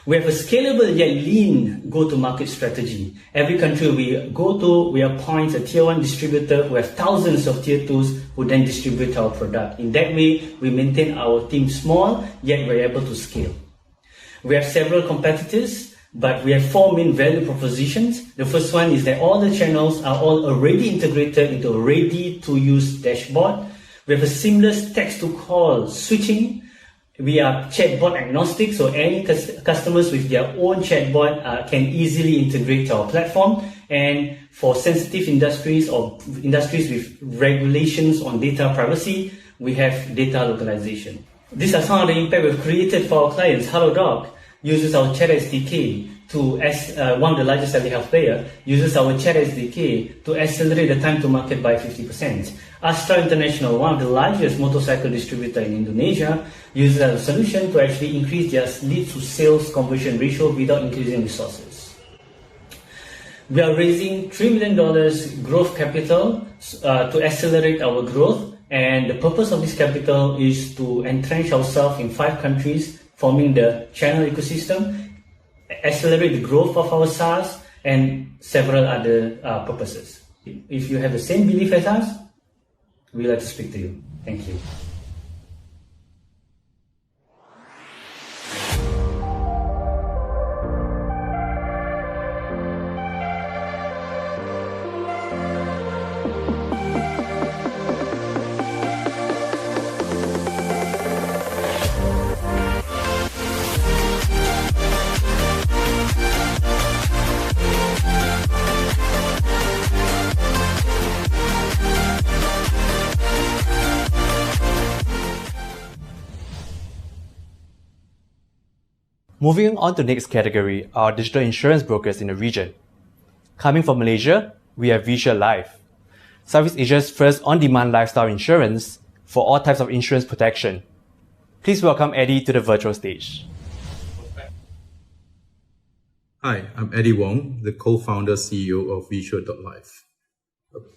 We have a scalable yet lean go-to-market strategy. Every country we go to, we appoint a tier 1 distributor who have thousands of tier 2s who then distribute our product. In that way, we maintain our team small, yet we're able to scale. We have several competitors, but we have 4 main value propositions. The first one is that all the channels are all already integrated into a ready-to-use dashboard. We have a seamless text-to-call switching. We are chatbot agnostic, so any customers with their own chatbot can easily integrate to our platform. And for sensitive industries or industries with regulations on data privacy, we have data localization. These are some of the impact we've created for our clients. HelloDoc uses our Chat SDK one of the largest telehealth player, uses our Chat SDK to accelerate the time to market by 50%. Astra International, one of the largest motorcycle distributor in Indonesia, uses our solution to actually increase their lead to sales conversion ratio without increasing resources. We are raising $3 million growth capital to accelerate our growth, and the purpose of this capital is to entrench ourselves in 5 countries, forming the channel ecosystem, accelerate the growth of our SaaS, and several other purposes. If you have the same belief as us, we'd like to speak to you. Thank you. Moving on to the next category, our digital insurance brokers in the region. Coming from Malaysia, we have Visual Life, Southeast Asia's first on-demand lifestyle insurance for all types of insurance protection. Please welcome Eddie to the virtual stage. Hi, I'm Eddie Wong, the co-founder CEO of Visual.life.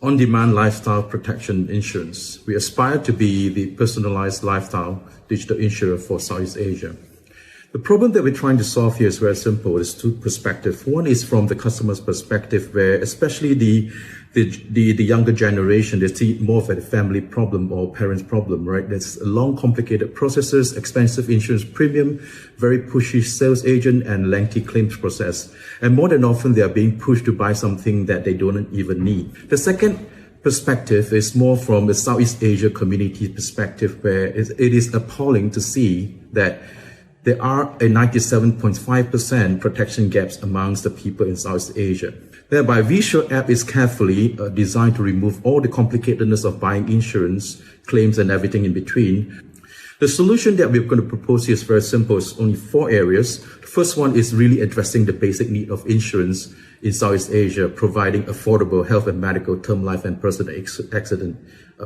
On-demand lifestyle protection insurance. We aspire to be the personalized lifestyle digital insurer for Southeast Asia. The problem that we're trying to solve here is very simple. There's 2 perspectives. One is from the customer's perspective, where especially the younger generation, they see more of a family problem or parents problem, right? There's long, complicated processes, expensive insurance premium, very pushy sales agent, and lengthy claims process. And more than often, they are being pushed to buy something that they don't even need. The second perspective is more from the Southeast Asia community perspective, where it is appalling to see that there are a 97.5% protection gaps amongst the people in Southeast Asia. Thereby, Visual app is carefully designed to remove all the complicatedness of buying insurance, claims, and everything in between. The solution that we're going to propose here is very simple. It's only 4 areas. The first one is really addressing the basic need of insurance in Southeast Asia, providing affordable health and medical, term life and personal accident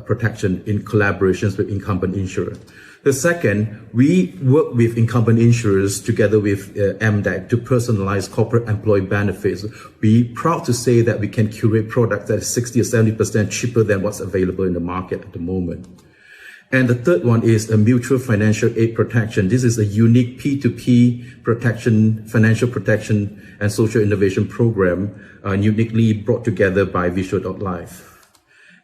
protection in collaborations with incumbent insurer. The second, we work with incumbent insurers together with MDEC to personalize corporate employee benefits. We're proud to say that we can curate products that is 60 or 70% cheaper than what's available in the market at the moment. And the third one is a mutual financial aid protection. This is a unique P2P protection, financial protection and social innovation program, uniquely brought together by Visual.life.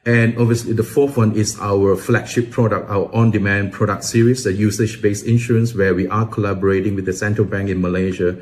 And obviously the fourth one is our flagship product, our on-demand product series, a usage-based insurance where we are collaborating with the central bank in Malaysia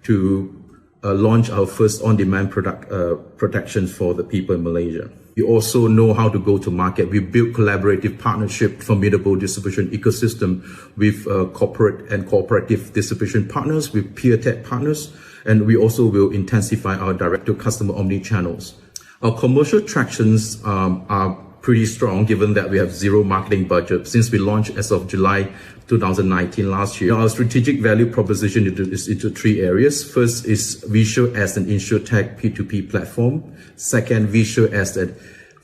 to launch our first on-demand product protection for the people in Malaysia. We also know how to go to market. We build collaborative partnership, formidable distribution ecosystem with corporate and cooperative distribution partners, with peer tech partners, and we also will intensify our direct-to-customer omni-channels. Our commercial tractions are pretty strong given that we have zero marketing budget since we launched as of July 2019 last year. Our strategic value proposition is into 3 areas. First is Visual as an InsurTech P2P platform. Second, Visual as a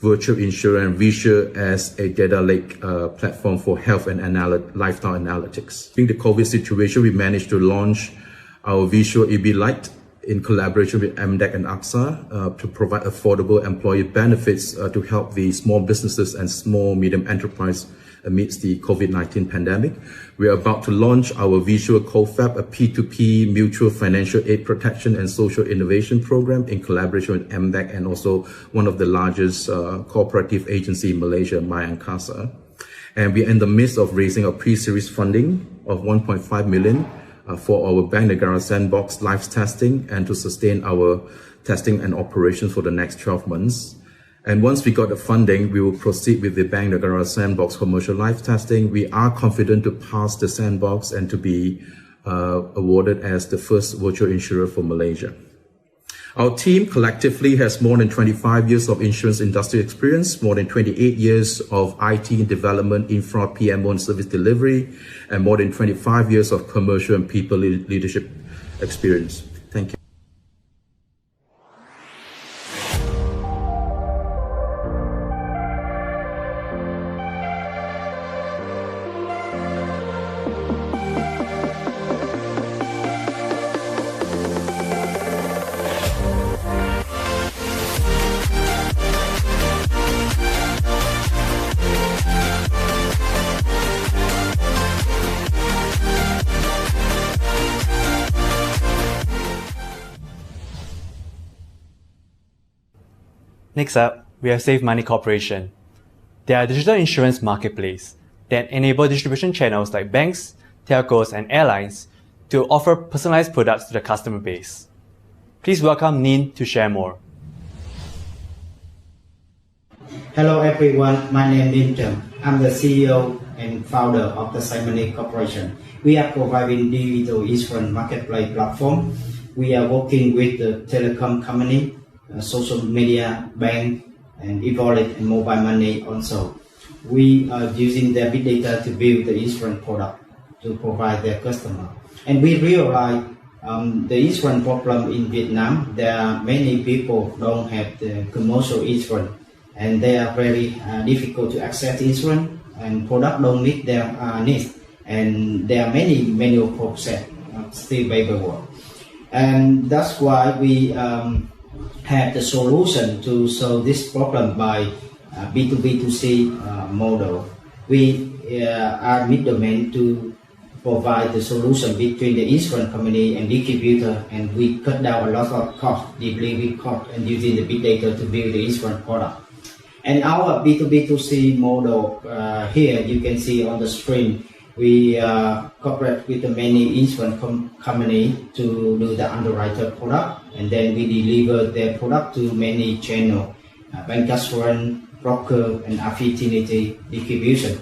virtual insurer, and Visual as a data lake platform for health and lifestyle analytics. In the COVID situation, we managed to launch our Visual EB Lite in collaboration with MDEC and AXA to provide affordable employee benefits to help the small businesses and small medium enterprise amidst the COVID-19 pandemic. We are about to launch our Visual CoFab, a P2P mutual financial aid protection and social innovation program in collaboration with MDEC and also one of the largest cooperative agency in Malaysia, Mayangkasa. And we are in the midst of raising a pre-series funding of 1.5 million for our Bank Negara Sandbox live testing and to sustain our testing and operations for the next 12 months. And once we got the funding, we will proceed with the Bank Negara Sandbox commercial live testing. We are confident to pass the sandbox and to be awarded as the first virtual insurer for Malaysia. Our team collectively has more than 25 years of insurance industry experience, more than 28 years of IT development, infra, PMO and service delivery, and more than 25 years of commercial and people leadership experience. Thank you. Next up, we have Save Money Corporation. They are a digital insurance marketplace that enable distribution channels like banks, telcos, and airlines to offer personalized products to the customer base. Please welcome Nin to share more. Hello everyone, my name is Nin. I'm the CEO and founder of the Save Money Corporation. We are providing digital insurance marketplace platform. We are working with the telecom company, social media, bank, and e-wallet and mobile money also. We are using their big data to build the insurance product to provide their customer. And we realize the insurance problem in Vietnam, there are many people don't have the commercial insurance and they are very difficult to access insurance and product don't meet their needs. And there are many manual process, still paperwork. And that's why we have the solution to solve this problem by B2B2C model. We are middlemen to provide the solution between the insurance company and distributor, and we cut down a lot of cost, delivery cost, and using the big data to build the insurance product. And our B2B2C model, here you can see on the screen, we cooperate with the many insurance company to do the underwriter product, and then we deliver their product to many channels, bancassurance, broker, and affinity distribution.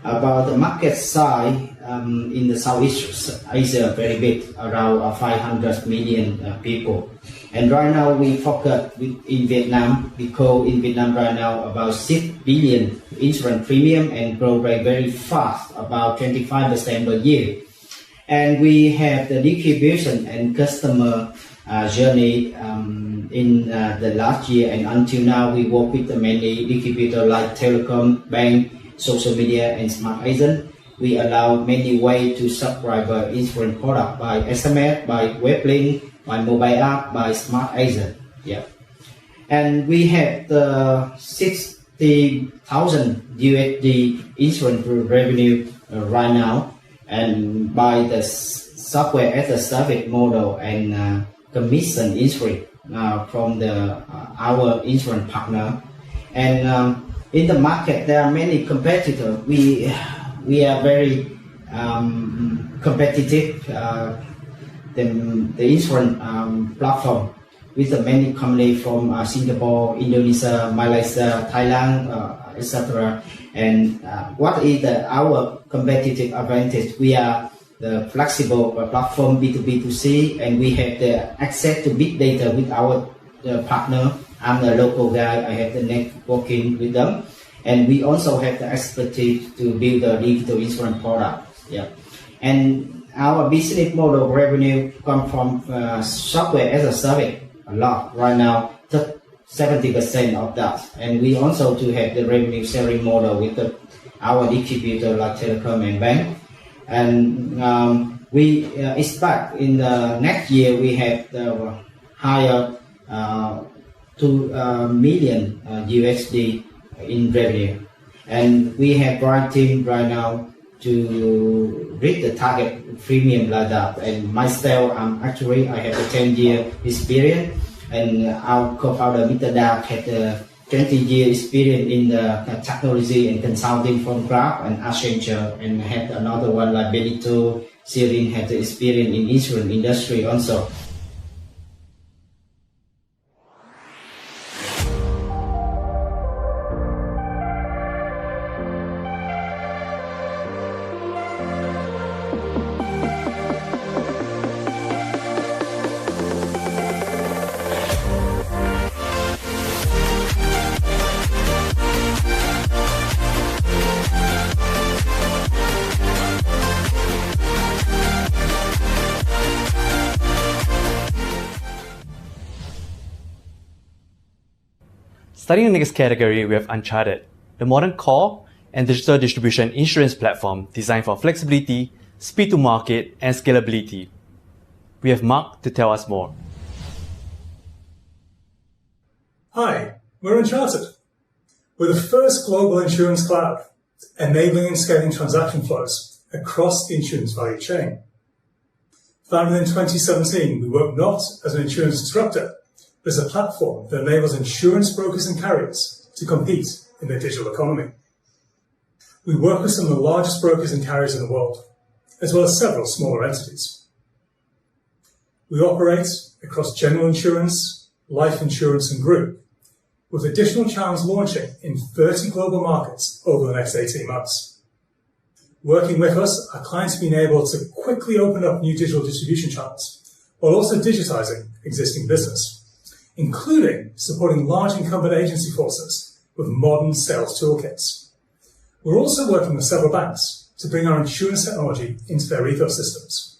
About the market size, in the Southeast Asia very big, around 500 million people. And right now we focus in Vietnam because in Vietnam right now about 6 billion insurance premium and grow very fast, about 25% per year. And we have the distribution and customer journey in the last year, and until now we work with many distributors like telecom, bank, social media, and smart agent. We allow many ways to subscribe insurance product by SMS, by web link, by mobile app, by smart agent. Yeah, and we have the 60,000 USD insurance revenue right now, and by the software as a service model and commission insurance from our insurance partner. And in the market, there are many competitors. We are very competitive. The insurance platform with many companies from Singapore, Indonesia, Malaysia, Thailand, etc. And what is our competitive advantage? We are the flexible platform B2B2C, and we have the access to big data with our partner. I'm the local guy. I have the networking with them, and we also have the expertise to build a digital insurance product. Yeah, and our business model revenue come from software as a service a lot right now, 70% of that, and we also to have the revenue sharing model with our distributor like telecom and bank. And we expect in the next year we have the higher 2 million USD in revenue, and we have right team right now to reach the target premium like that. And myself, I have a 10-year experience, and our co-founder Mr. Dak had a 20-year experience in the technology and consulting from Grab and Accenture, and had another one like Benito. Sirin had the experience in insurance industry also. Starting the next category, we have Uncharted, the modern core and digital distribution insurance platform designed for flexibility, speed to market, and scalability. We have Mark to tell us more. Hi, we're Uncharted. We're the first global insurance cloud, enabling and scaling transaction flows across the insurance value chain. Founded in 2017, we work not as an insurance disruptor, but as a platform that enables insurance brokers and carriers to compete in the digital economy. We work with some of the largest brokers and carriers in the world, as well as several smaller entities. We operate across general insurance, life insurance, and group, with additional channels launching in 30 global markets over the next 18 months. Working with us, our clients have been able to quickly open up new digital distribution channels, while also digitizing existing business, including supporting large incumbent agency forces with modern sales toolkits. We're also working with several banks to bring our insurance technology into their ecosystems.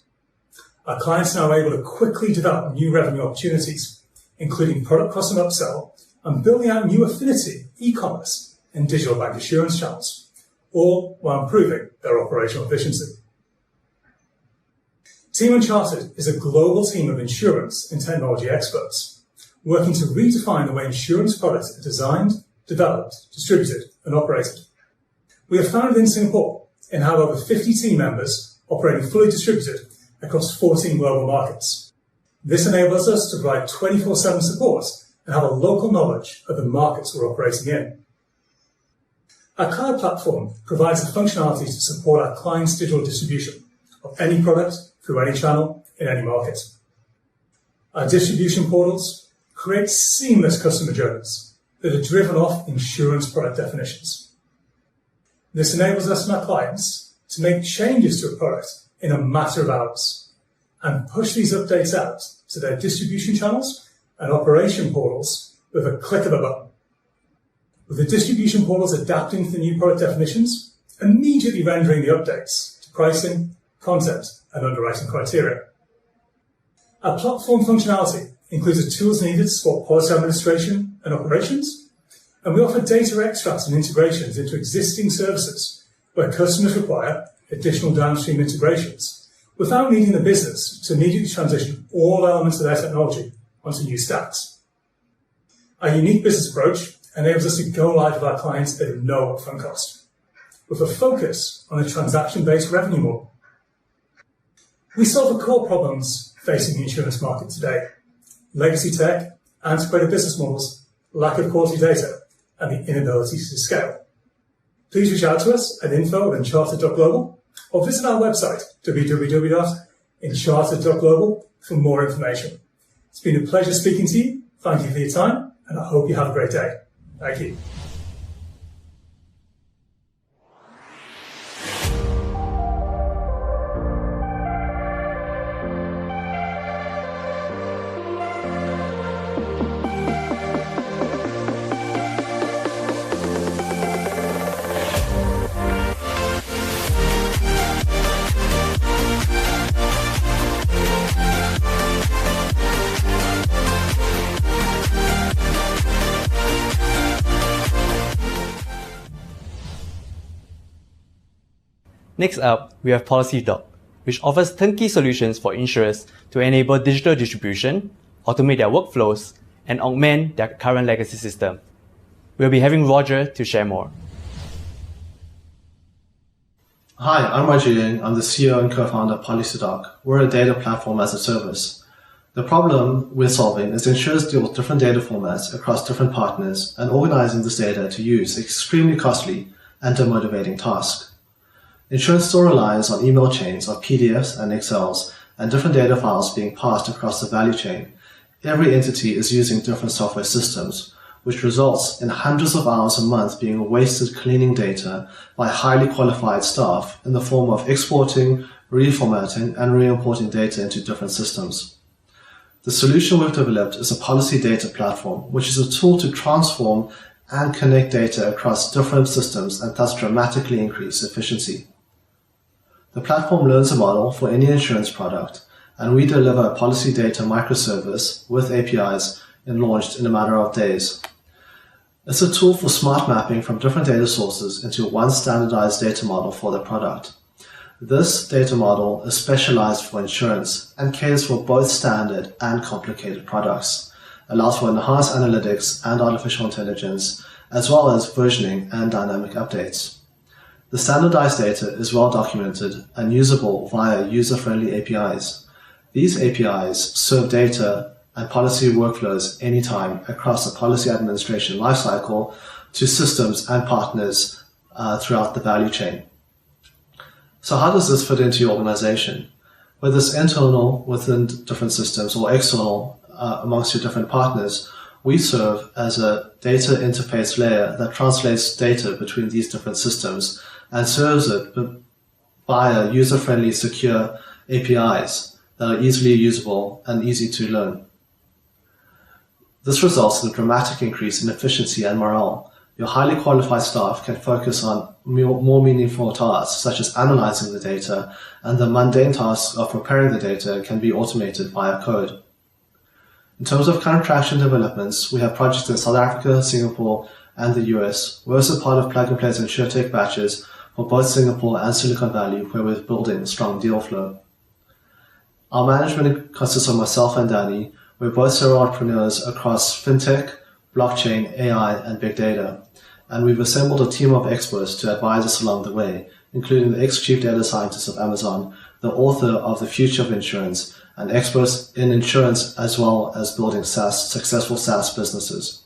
Our clients are now able to quickly develop new revenue opportunities, including product cross and upsell, and building out new affinity, e-commerce, and digital bank assurance channels, all while improving their operational efficiency. Team Uncharted is a global team of insurance and technology experts, working to redefine the way insurance products are designed, developed, distributed, and operated. We are founded in Singapore and have over 50 team members operating fully distributed across 14 global markets. This enables us to provide 24/7 support and have a local knowledge of the markets we're operating in. Our cloud platform provides the functionality to support our clients' digital distribution of any product through any channel in any market. Our distribution portals create seamless customer journeys that are driven off insurance product definitions. This enables us and our clients to make changes to a product in a matter of hours and push these updates out to their distribution channels and operation portals with a click of a button. With the distribution portals adapting to the new product definitions, immediately rendering the updates to pricing, content, and underwriting criteria. Our platform functionality includes the tools needed to support policy administration and operations, and we offer data extracts and integrations into existing services where customers require additional downstream integrations without needing the business to immediately transition all elements of their technology onto new stacks. Our unique business approach enables us to go live with our clients at no upfront cost, with a focus on a transaction-based revenue model. We solve the core problems facing the insurance market today: legacy tech, antiquated business models, lack of quality data, and the inability to scale. Please reach out to us at info@incharted.global or visit our website, www.incharted.global, for more information. It's been a pleasure speaking to you. Thank you for your time, and I hope you have a great day. Thank you. Next up, we have PolicyDoc, which offers turnkey solutions for insurers to enable digital distribution, automate their workflows, and augment their current legacy system. We'll be having Roger to share more. Hi, I'm Roger Ying. I'm the CEO and co-founder of PolicyDoc. We're a data platform as a service. The problem we're solving is insurers deal with different data formats across different partners, and organizing this data to use is extremely costly and demotivating task. Insurance still relies on email chains of PDFs and Excels and different data files being passed across the value chain. Every entity is using different software systems, which results in hundreds of hours a month being wasted cleaning data by highly qualified staff in the form of exporting, reformatting, and re-importing data into different systems. The solution we've developed is a policy data platform, which is a tool to transform and connect data across different systems and thus dramatically increase efficiency. The platform learns a model for any insurance product, and we deliver a policy data microservice with APIs and launched in a matter of days. It's a tool for smart mapping from different data sources into one standardized data model for the product. This data model is specialized for insurance and caters for both standard and complicated products, allows for enhanced analytics and artificial intelligence, as well as versioning and dynamic updates. The standardized data is well documented and usable via user-friendly APIs. These APIs serve data and policy workflows anytime across the policy administration lifecycle to systems and partners throughout the value chain. So how does this fit into your organization? Whether it's internal within different systems or external amongst your different partners, we serve as a data interface layer that translates data between these different systems and serves it via user-friendly, secure APIs that are easily usable and easy to learn. This results in a dramatic increase in efficiency and morale. Your highly qualified staff can focus on more meaningful tasks, such as analyzing the data, and the mundane tasks of preparing the data can be automated via code. In terms of current traction developments, we have projects in South Africa, Singapore, and the US. We're also part of plug-and-play Insurtech batches for both Singapore and Silicon Valley, where we're building a strong deal flow. Our management consists of myself and Danny. We're both serial entrepreneurs across fintech, blockchain, AI, and big data. And we've assembled a team of experts to advise us along the way, including the ex-chief data scientist of Amazon, the author of The Future of Insurance, and experts in insurance as well as building successful SaaS businesses.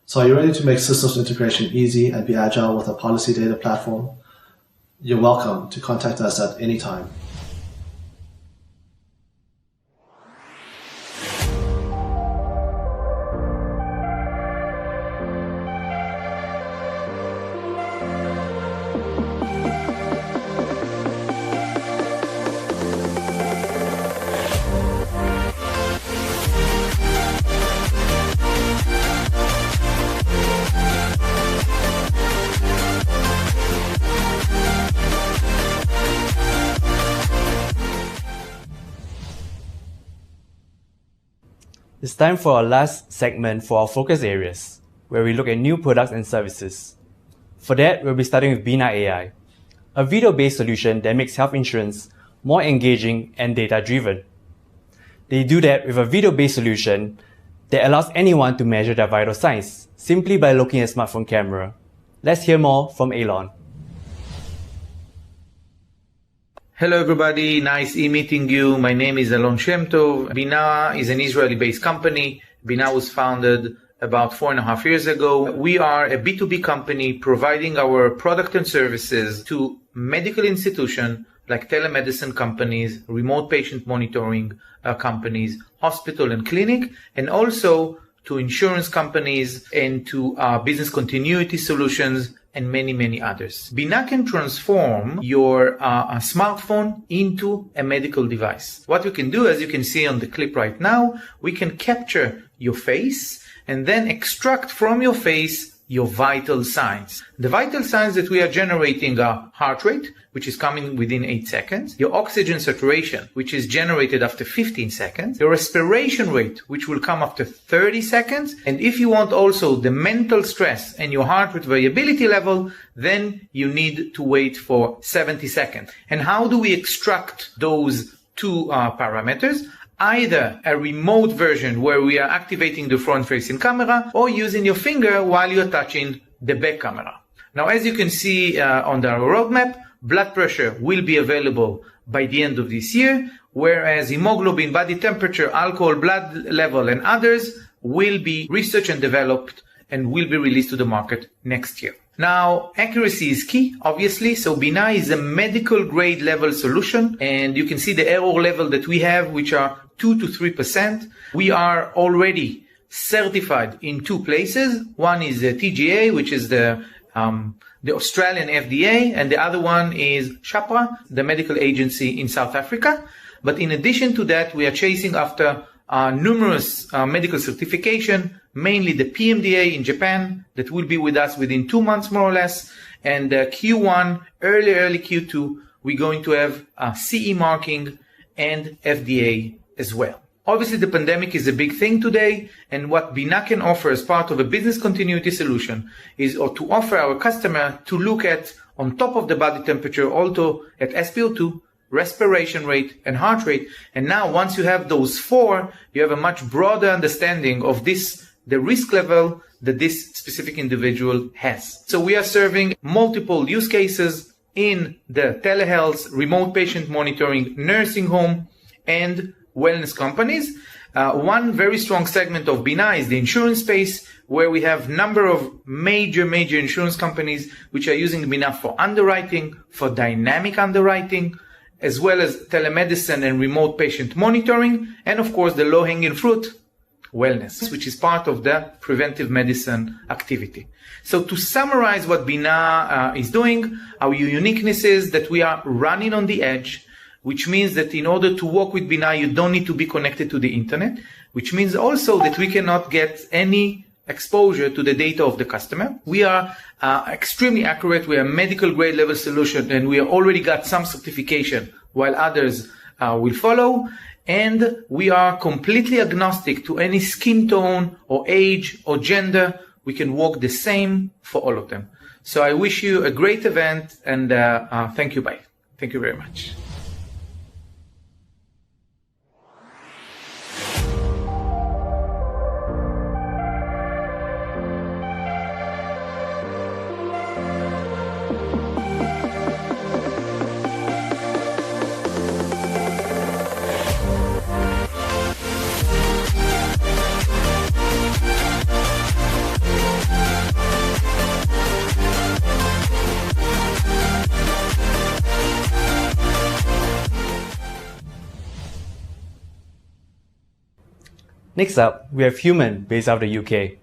So are you ready to make systems integration easy and be agile with a policy data platform? You're welcome to contact us at any time. time for our last segment for our focus areas, where we look at new products and services. For that, we'll be starting with Bina AI, a video-based solution that makes health insurance more engaging and data-driven. They do that with a video-based solution that allows anyone to measure their vital signs simply by looking at a smartphone camera. Let's hear more from Elon. Hello everybody, nice meeting you. My name is Alon Shemtov. Bina is an Israeli-based company. Bina was founded about 4.5 years ago. We are a B2B company providing our product and services to medical institutions like telemedicine companies, remote patient monitoring companies, hospital and clinic, and also to insurance companies and to business continuity solutions and many, many others. Bina can transform your smartphone into a medical device. What we can do, as you can see on the clip right now, we can capture your face and then extract from your face your vital signs. The vital signs that we are generating are heart rate, which is coming within 8 seconds, your oxygen saturation, which is generated after 15 seconds, your respiration rate, which will come after 30 seconds, and if you want also the mental stress and your heart rate variability level, then you need to wait for 70 seconds. And how do we extract those two parameters? Either a remote version where we are activating the front-facing camera or using your finger while you're touching the back camera. Now, as you can see on the roadmap, blood pressure will be available by the end of this year, whereas hemoglobin, body temperature, alcohol, blood level, and others will be researched and developed and will be released to the market next year. Now, accuracy is key, obviously. So Bina is a medical grade level solution, and you can see the error level that we have, which are 2 to 3%. We are already certified in 2 places. One is the TGA, which is the Australian FDA, and the other one is SHAPRA, the medical agency in South Africa. But in addition to that, we are chasing after numerous medical certification, mainly the PMDA in Japan, that will be with us within 2 months more or less, and Q1, early Q2, we're going to have CE marking and FDA as well. Obviously, the pandemic is a big thing today, and what Bina can offer as part of a business continuity solution is to offer our customer to look at, on top of the body temperature, also at SpO2, respiration rate, and heart rate. And now, once you have those 4, you have a much broader understanding of the risk level that this specific individual has. So we are serving multiple use cases in the telehealth, remote patient monitoring, nursing home, and wellness companies. One very strong segment of Bina is the insurance space, where we have number of major insurance companies which are using Bina for underwriting, for dynamic underwriting, as well as telemedicine and remote patient monitoring, and of course the low-hanging fruit, wellness, which is part of the preventive medicine activity. So to summarize what Bina is doing, our uniqueness is that we are running on the edge, which means that in order to work with Bina, you don't need to be connected to the internet, which means also that we cannot get any exposure to the data of the customer. We are extremely accurate. We are a medical grade level solution, and we already got some certification while others will follow. And we are completely agnostic to any skin tone or age or gender. We can work the same for all of them. So I wish you a great event, and thank you. Bye. Thank you very much. Next up, we have Human, based out of the UK.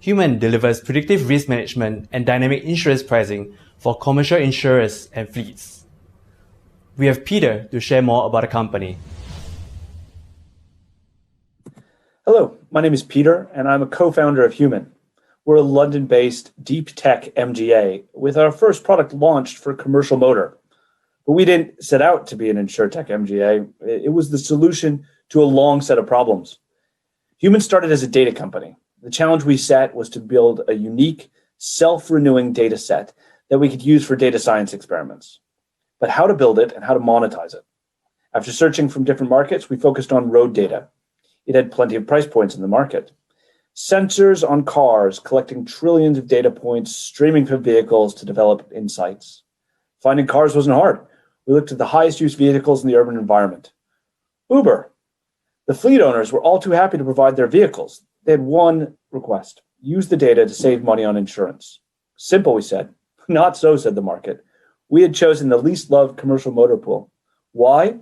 Human delivers predictive risk management and dynamic insurance pricing for commercial insurers and fleets. We have Peter to share more about the company. Hello, my name is Peter, and I'm a co-founder of Human. We're a London-based deep tech MGA with our first product launched for commercial motor. But we didn't set out to be an insurtech MGA. It was the solution to a long set of problems. Human started as a data company. The challenge we set was to build a unique, self-renewing data set that we could use for data science experiments. But how to build it and how to monetize it? After searching from different markets, we focused on road data. It had plenty of price points in the market. Sensors on cars, collecting trillions of data points, streaming from vehicles to develop insights. Finding cars wasn't hard. We looked at the highest use vehicles in the urban environment. Uber. The fleet owners were all too happy to provide their vehicles. They had one request: use the data to save money on insurance. Simple, we said. Not so, said the market. We had chosen the least loved commercial motor pool. Why?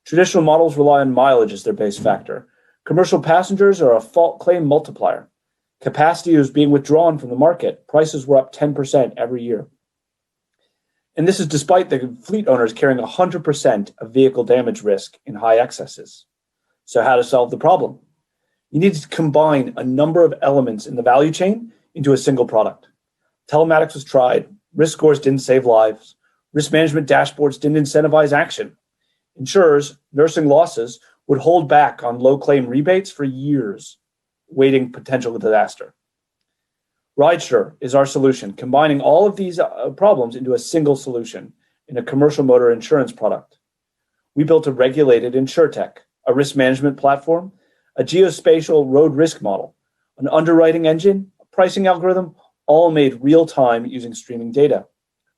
Traditional models rely on mileage as their base factor. Commercial passengers are a fault claim multiplier. Capacity was being withdrawn from the market. Prices were up 10% every year. And this is despite the fleet owners carrying 100% of vehicle damage risk in high excesses. So how to solve the problem? You need to combine a number of elements in the value chain into a single product. Telematics was tried. Risk scores didn't save lives. Risk management dashboards didn't incentivize action. Insurers, nursing losses, would hold back on low claim rebates for years, waiting potential disaster. Rideshare is our solution, combining all of these problems into a single solution in a commercial motor insurance product. We built a regulated InsurTech, a risk management platform, a geospatial road risk model, an underwriting engine, a pricing algorithm, all made real time using streaming data.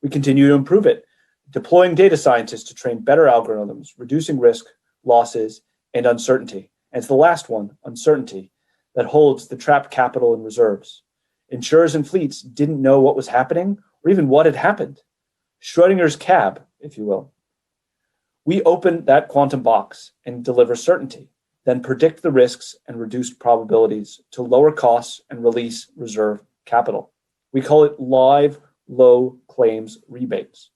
We continue to improve it, deploying data scientists to train better algorithms, reducing risk, losses, and uncertainty. And it's the last one, uncertainty, that holds the trapped capital and reserves. Insurers and fleets didn't know what was happening or even what had happened. Schrodinger's cab, if you will. We open that quantum box and deliver certainty, then predict the risks and reduce probabilities to lower costs and release reserve capital. We call it live low claims rebates.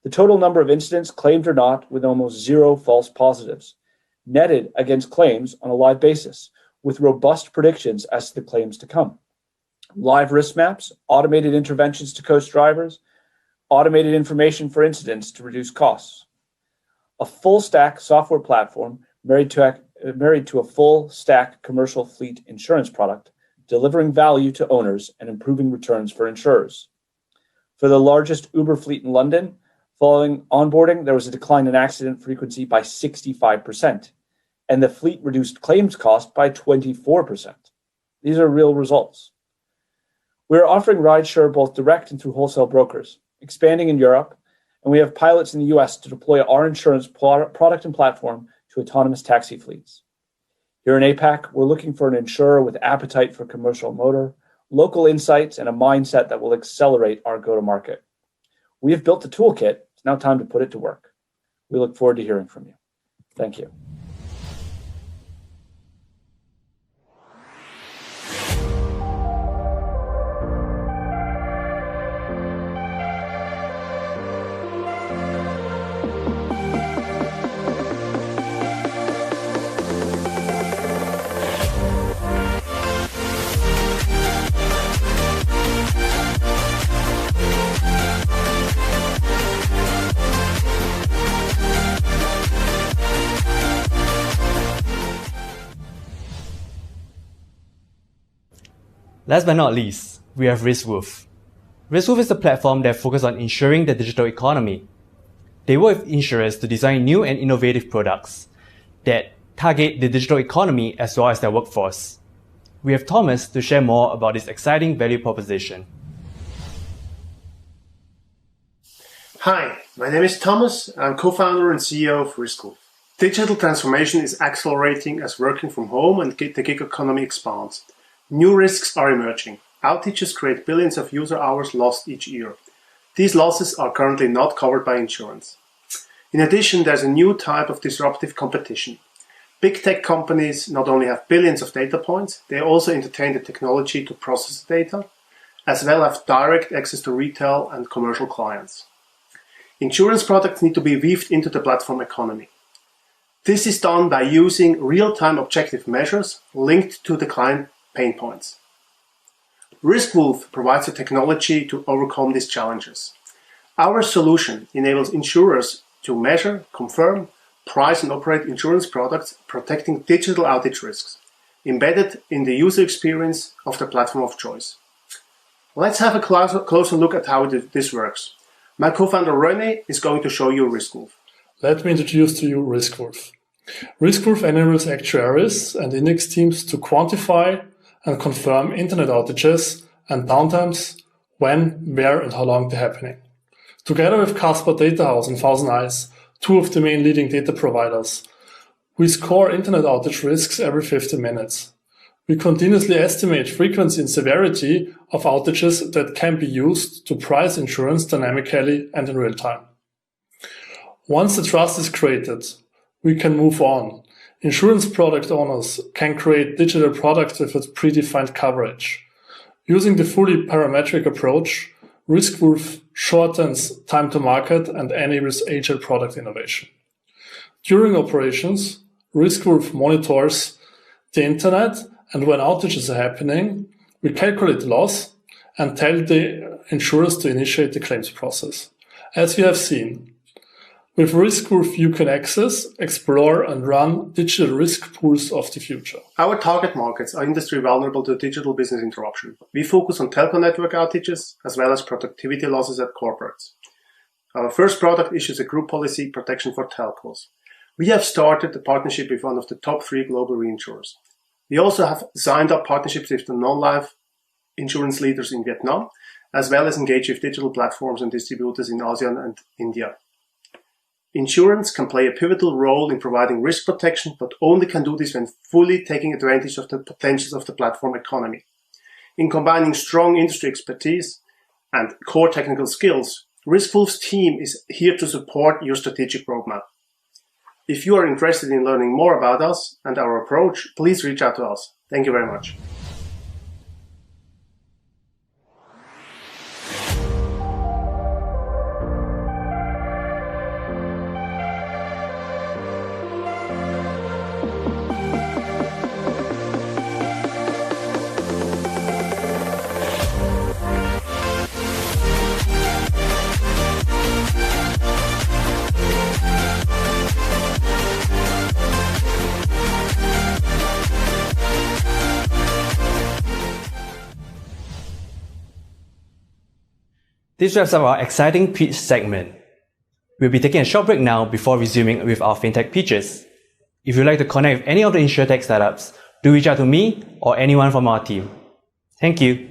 The total number of incidents, claimed or not, with almost zero false positives, netted against claims on a live basis, with robust predictions as to the claims to come. Live risk maps, automated interventions to coach drivers, automated information for incidents to reduce costs. A full stack software platform married to a full stack commercial fleet insurance product, delivering value to owners and improving returns for insurers. For the largest Uber fleet in London, following onboarding, there was a decline in accident frequency by 65%, and the fleet reduced claims cost by 24%. These are real results. We are offering rideshare both direct and through wholesale brokers, expanding in Europe, and we have pilots in the US to deploy our insurance product and platform to autonomous taxi fleets. Here in APAC, we're looking for an insurer with appetite for commercial motor, local insights, and a mindset that will accelerate our go-to-market. We have built the toolkit. It's now time to put it to work. We look forward to hearing from you. Thank you. Last but not least, we have RiskWolf. RiskWolf is a platform that focuses on ensuring the digital economy. They work with insurers to design new and innovative products that target the digital economy as well as their workforce. We have Thomas to share more about this exciting value proposition. Hi, my name is Thomas. I'm co-founder and CEO of RiskWolf. Digital transformation is accelerating as working from home and the gig economy expands. New risks are emerging. Outages create billions of user hours lost each year. These losses are currently not covered by insurance. In addition, there's a new type of disruptive competition. Big tech companies not only have billions of data points, they also entertain the technology to process the data, as well as direct access to retail and commercial clients. Insurance products need to be weaved into the platform economy. This is done by using real-time objective measures linked to the client pain points. RiskWolf provides the technology to overcome these challenges. Our solution enables insurers to measure, confirm, price and operate insurance products, protecting digital outage risks. embedded in the user experience of the platform of choice. Let's have a closer look at how this works. My co-founder René is going to show you RiskWolf. Let me introduce to you RiskWolf. RiskWolf enables actuaries and index teams to quantify and confirm internet outages and downtimes, when, where, and how long they're happening. Together with Casper Datahouse and Thousand Eyes, two of the main leading data providers, we score internet outage risks every 50 minutes. We continuously estimate frequency and severity of outages that can be used to price insurance dynamically and in real time. Once the trust is created, we can move on. Insurance product owners can create digital products with its predefined coverage. Using the fully parametric approach, RiskWolf shortens time to market and enables agile product innovation. During operations, RiskWolf monitors the internet, and when outages are happening, we calculate loss and tell the insurers to initiate the claims process. As you have seen, with RiskWolf you can access, explore, and run digital risk pools of the future. Our target markets are industry vulnerable to digital business interruption. We focus on telco network outages as well as productivity losses at corporates. Our first product issues a group policy protection for telcos. We have started a partnership with one of the top 3 global reinsurers. We also have signed up partnerships with the non-life insurance leaders in Vietnam, as well as engage with digital platforms and distributors in ASEAN and India. Insurance can play a pivotal role in providing risk protection, but only can do this when fully taking advantage of the potentials of the platform economy. In combining strong industry expertise and core technical skills, RiskWolf's team is here to support your strategic roadmap. If you are interested in learning more about us and our approach, please reach out to us. Thank you very much. This wraps up our exciting pitch segment. We'll be taking a short break now before resuming with our fintech pitches. If you'd like to connect with any of the insurtech startups, do reach out to me or anyone from our team. Thank you.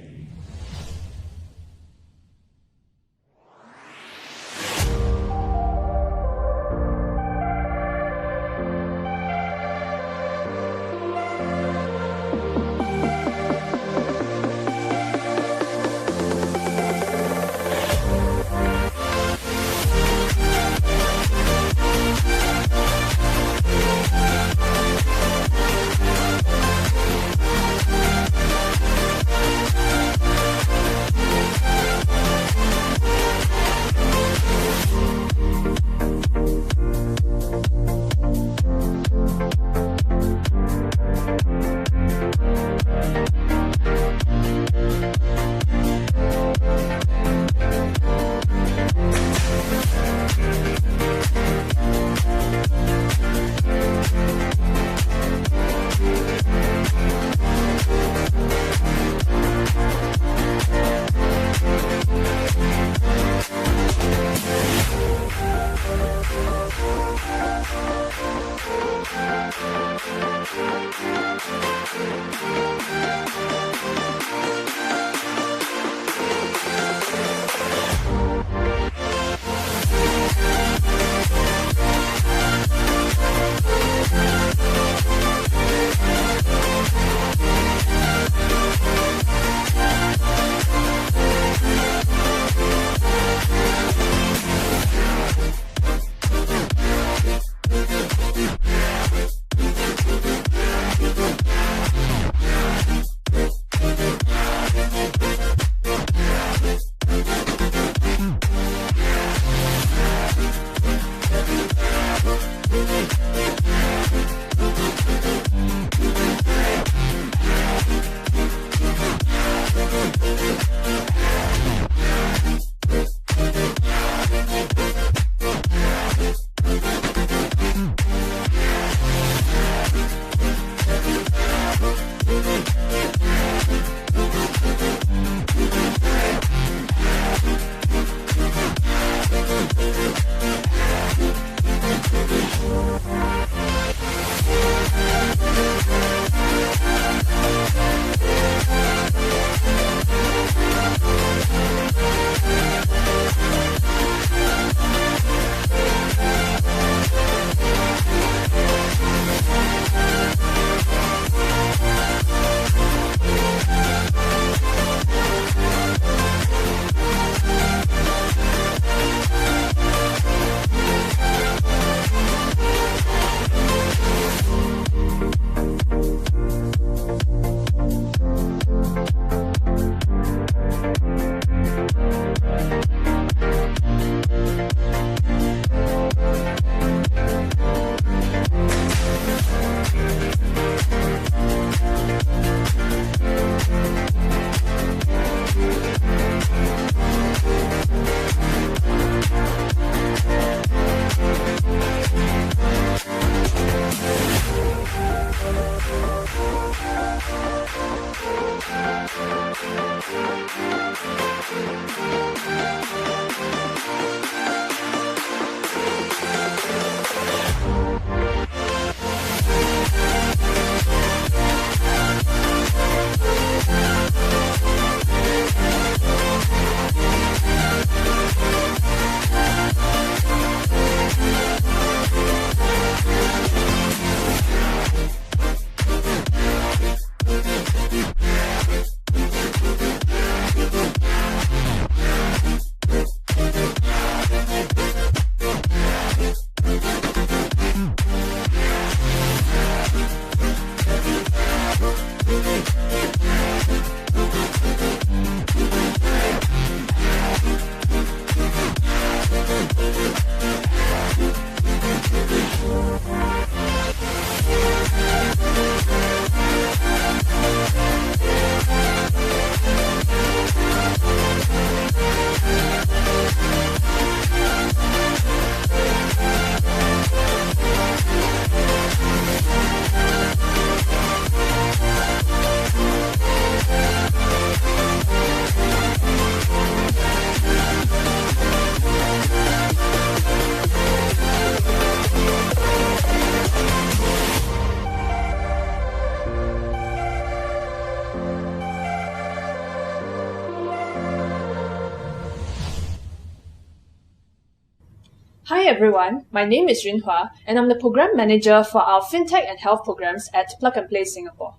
everyone, my name is Yunhua and I'm the Program Manager for our Fintech and Health programs at Plug and Play Singapore.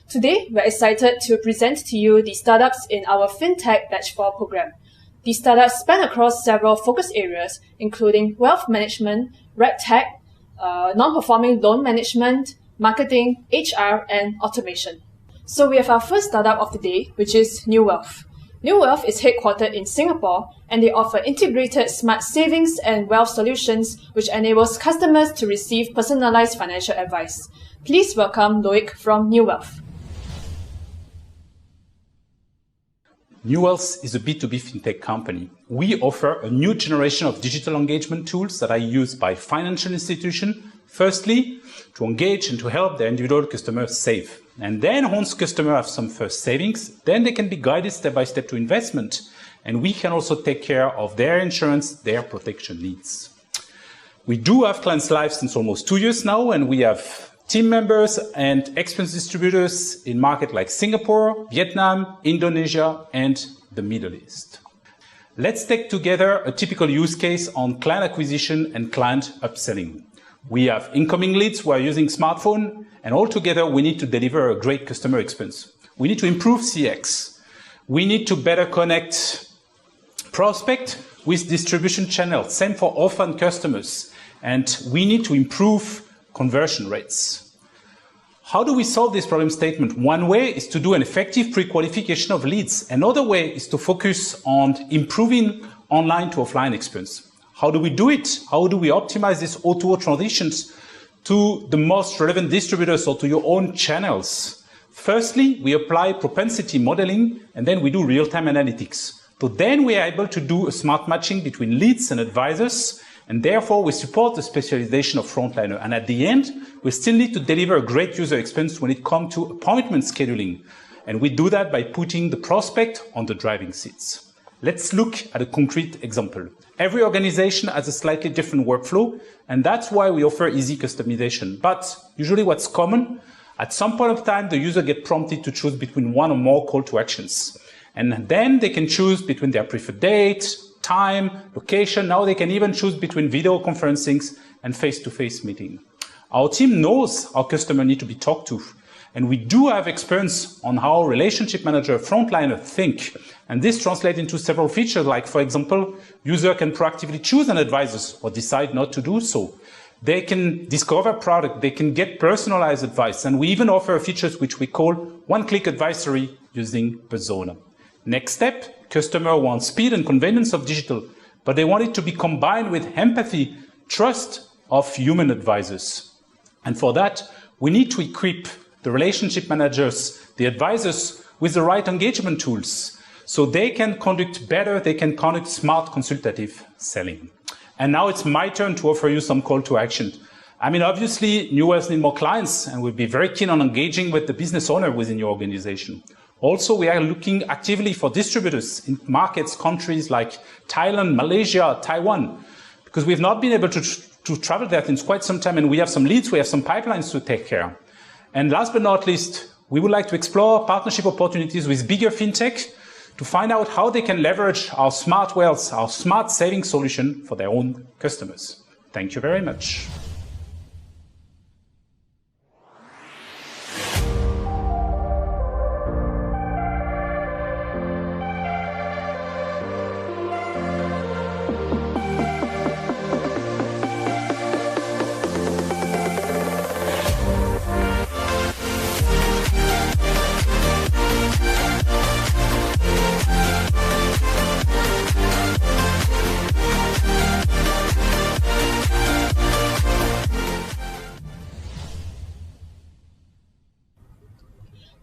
Today, we're excited to present to you the startups in our Fintech Batch 4 program. These startups span across several focus areas, including wealth management, RegTech, non-performing loan management, marketing, HR, and automation. So we have our first startup of the day, which is New Wealth. New Wealth is headquartered in Singapore, and they offer integrated smart savings and wealth solutions, which enables customers to receive personalized financial advice. Please welcome Loic from New Wealth. New Wealth is a B2B fintech company. We offer a new generation of digital engagement tools that are used by financial institutions, firstly, to engage and to help their individual customers save. And then once customers have some first savings, then they can be guided step by step to investment. And we can also take care of their insurance, their protection needs. We do have clients live since almost 2 years now, and we have team members and experienced distributors in markets like Singapore, Vietnam, Indonesia, and the Middle East. Let's take together a typical use case on client acquisition and client upselling. We have incoming leads who are using smartphone, and all together we need to deliver a great customer experience. We need to improve CX. We need to better connect prospect with distribution channels, same for orphan customers, and we need to improve conversion rates. How do we solve this problem statement? One way is to do an effective pre-qualification of leads. Another way is to focus on improving online to offline experience. How do we do it? How do we optimize these O2O transitions to the most relevant distributors or to your own channels? Firstly, we apply propensity modeling, and then we do real-time analytics. So then we are able to do a smart matching between leads and advisors, and therefore we support the specialization of frontliner. And at the end, we still need to deliver a great user experience when it comes to appointment scheduling. And we do that by putting the prospect on the driving seats. Let's look at a concrete example. Every organization has a slightly different workflow, and that's why we offer easy customization. But usually what's common, at some point of time, the user gets prompted to choose between one or more call to actions. And then they can choose between their preferred date, time, location. Now they can even choose between video conferencing and face-to-face meeting. Our team knows our customer need to be talked to, and we do have experience on how relationship manager, frontliner think. And this translates into several features, like, for example, user can proactively choose an advisor or decide not to do so. They can discover product, they can get personalized advice, and we even offer features which we call one-click advisory using Persona. Next step, customer wants speed and convenience of digital, but they want it to be combined with empathy, trust of human advisors. And for that, we need to equip the relationship managers, the advisors, with the right engagement tools, so they can conduct better, they can conduct smart consultative selling. And now it's my turn to offer you some call to action. I mean, obviously, New Wealth need more clients, and we'll be very keen on engaging with the business owner within your organization. Also, we are looking actively for distributors in markets, countries like Thailand, Malaysia, Taiwan, because we've not been able to travel there in quite some time, and we have some leads, we have some pipelines to take care. And last but not least, we would like to explore partnership opportunities with bigger fintech to find out how they can leverage our smart wealth, our smart saving solution for their own customers. Thank you very much.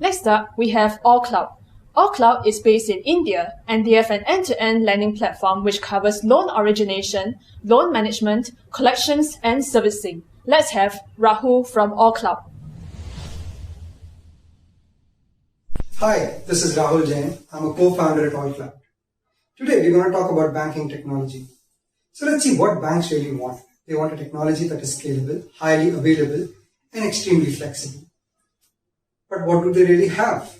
Next up, we have AllCloud. AllCloud is based in India, and they have an end-to-end lending platform which covers loan origination, loan management, collections, and servicing. Let's have Rahul from AllCloud. Hi, this is Rahul Jain. I'm a co-founder at AllCloud. Today, we're going to talk about banking technology. So let's see what banks really want. They want a technology that is scalable, highly available, and extremely flexible. But what do they really have?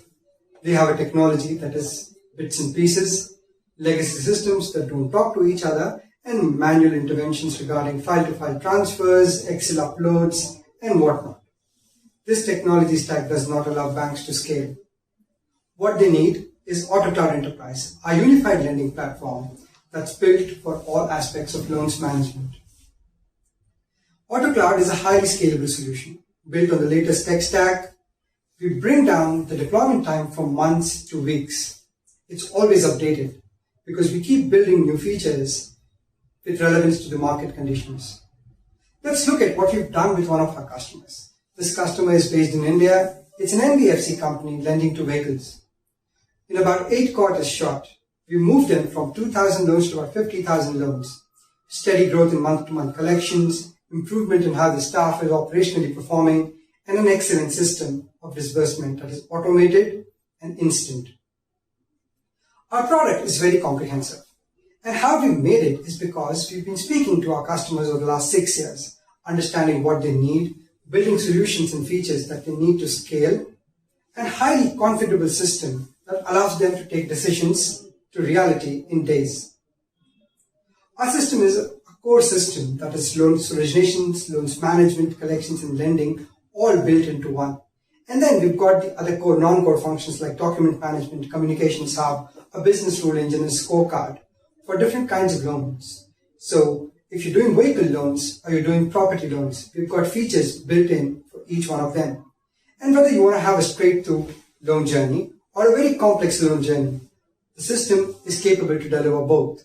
They have a technology that is bits and pieces, legacy systems that don't talk to each other, and manual interventions regarding file-to-file transfers, Excel uploads, and whatnot. This technology stack does not allow banks to scale. What they need is AutoCloud Enterprise, a unified lending platform that's built for all aspects of loans management. AutoCloud is a highly scalable solution built on the latest tech stack. We bring down the deployment time from months to weeks. It's always updated because we keep building new features with relevance to the market conditions. Let's look at what we've done with one of our customers. This customer is based in India. It's an NBFC company lending to vehicles. In about 8 quarters short, we moved them from 2,000 loans to about 50,000 loans. Steady growth in month-to-month collections, improvement in how the staff is operationally performing, and an excellent system of disbursement that is automated and instant. Our product is very comprehensive. And how we made it is because we've been speaking to our customers over the last 6 years, understanding what they need, building solutions and features that they need to scale, and highly configurable system that allows them to take decisions to reality in days. Our system is a core system that is loans originations, loans management, collections, and lending all built into one. And then we've got the other core, non-core functions like document management, communications hub, a business rule engine, and scorecard for different kinds of loans. So if you're doing vehicle loans or you're doing property loans, we've got features built in for each one of them. And whether you want to have a straight-through loan journey or a very complex loan journey, the system is capable to deliver both.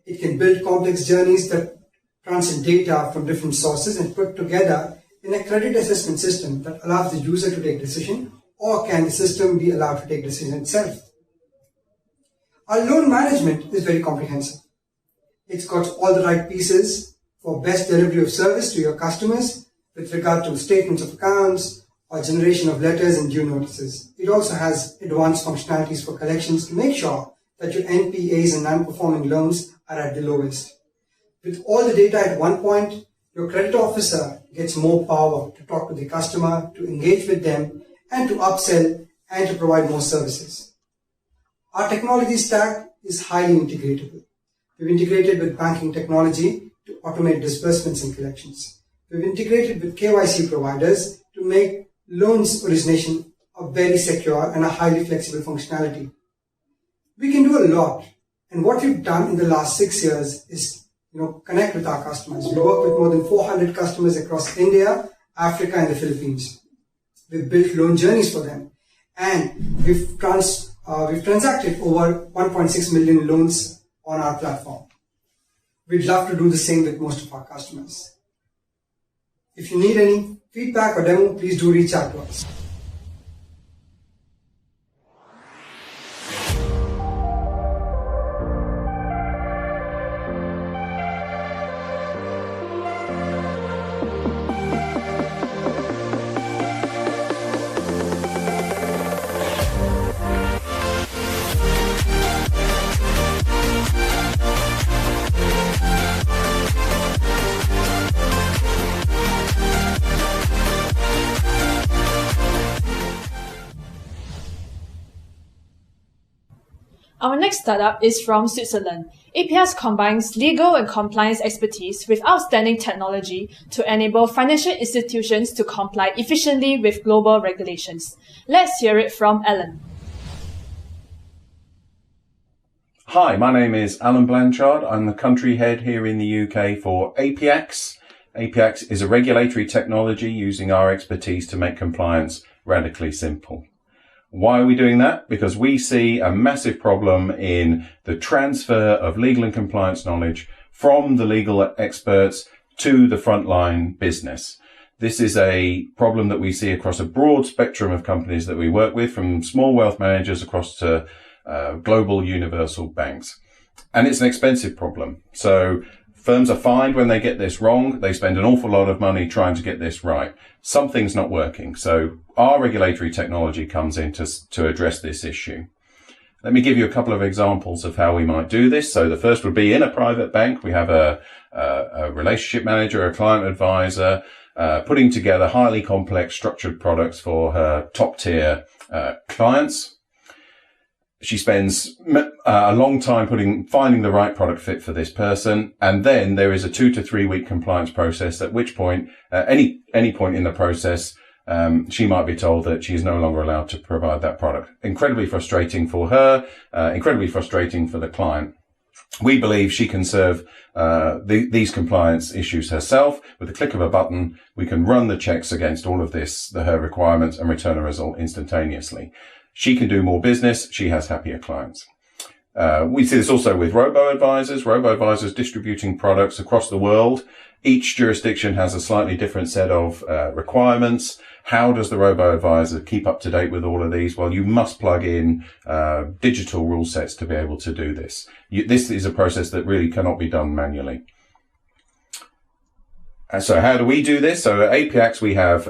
It can build complex journeys that transcend data from different sources and put together in a credit assessment system that allows the user to take decision, or can the system be allowed to take decision itself? Our loan management is very comprehensive. It's got all the right pieces for best delivery of service to your customers with regard to statements of accounts or generation of letters and due notices. It also has advanced functionalities for collections to make sure that your NPAs and non-performing loans are at the lowest. With all the data at one point, your credit officer gets more power to talk to the customer, to engage with them, and to upsell and to provide more services. Our technology stack is highly integratable. We've integrated with banking technology to automate disbursements and collections. We've integrated with KYC providers to make loans origination a very secure and a highly flexible functionality. We can do a lot. And what we've done in the last 6 years is connect with our customers. We work with more than 400 customers across India, Africa, and the Philippines. We've built loan journeys for them. And we've transacted over 1.6 million loans on our platform. We'd love to do the same with most of our customers. If you need any feedback or demo, please do reach out to us. Our next startup is from Switzerland. APAC combines legal and compliance expertise with outstanding technology to enable financial institutions to comply efficiently with global regulations. Let's hear it from Alan. Hi, my name is Alan Blanchard. I'm the country head here in the UK for APAC. APAC is a regulatory technology using our expertise to make compliance radically simple. Why are we doing that? Because we see a massive problem in the transfer of legal and compliance knowledge from the legal experts to the frontline business. This is a problem that we see across a broad spectrum of companies that we work with, from small wealth managers across to global universal banks. And it's an expensive problem. So firms are fined when they get this wrong. They spend an awful lot of money trying to get this right. Something's not working. So our regulatory technology comes in to address this issue. Let me give you a couple of examples of how we might do this. So the first would be in a private bank. We have a relationship manager, a client advisor, putting together highly complex structured products for her top tier clients. She spends a long time finding the right product fit for this person. And then there is a 2 to 3 week compliance process, at which point, any point in the process, she might be told that she is no longer allowed to provide that product. Incredibly frustrating for her, incredibly frustrating for the client. We believe she can serve these compliance issues herself. With the click of a button, we can run the checks against all of her requirements and return a result instantaneously. She can do more business. She has happier clients. We see this also with robo-advisors distributing products across the world. Each jurisdiction has a slightly different set of requirements. How does the robo-advisor keep up to date with all of these? Well, you must plug in digital rule sets to be able to do this. This is a process that really cannot be done manually. So how do we do this? So at APAC, we have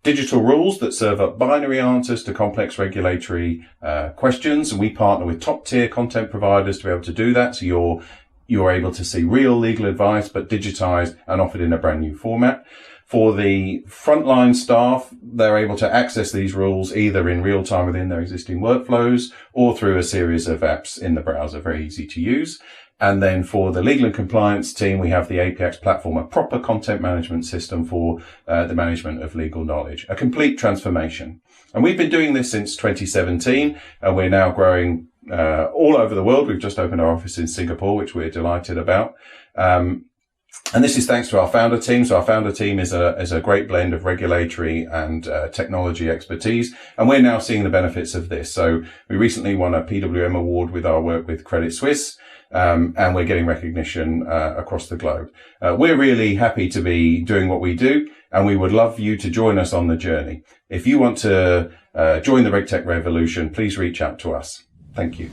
digital rules that serve up binary answers to complex regulatory questions. And we partner with top-tier content providers to be able to do that. So you're able to see real legal advice, but digitized and offered in a brand new format. For the frontline staff, they're able to access these rules either in real time within their existing workflows or through a series of apps in the browser, very easy to use. And then for the legal and compliance team, we have the APAC platform, a proper content management system for the management of legal knowledge, a complete transformation. And we've been doing this since 2017, and we're now growing all over the world. We've just opened our office in Singapore, which we're delighted about. And this is thanks to our founder team. So our founder team is a great blend of regulatory and technology expertise. And we're now seeing the benefits of this. So we recently won a PWM award with our work with Credit Suisse. And we're getting recognition across the globe. We're really happy to be doing what we do, and we would love you to join us on the journey. If you want to join the RegTech revolution, please reach out to us. Thank you.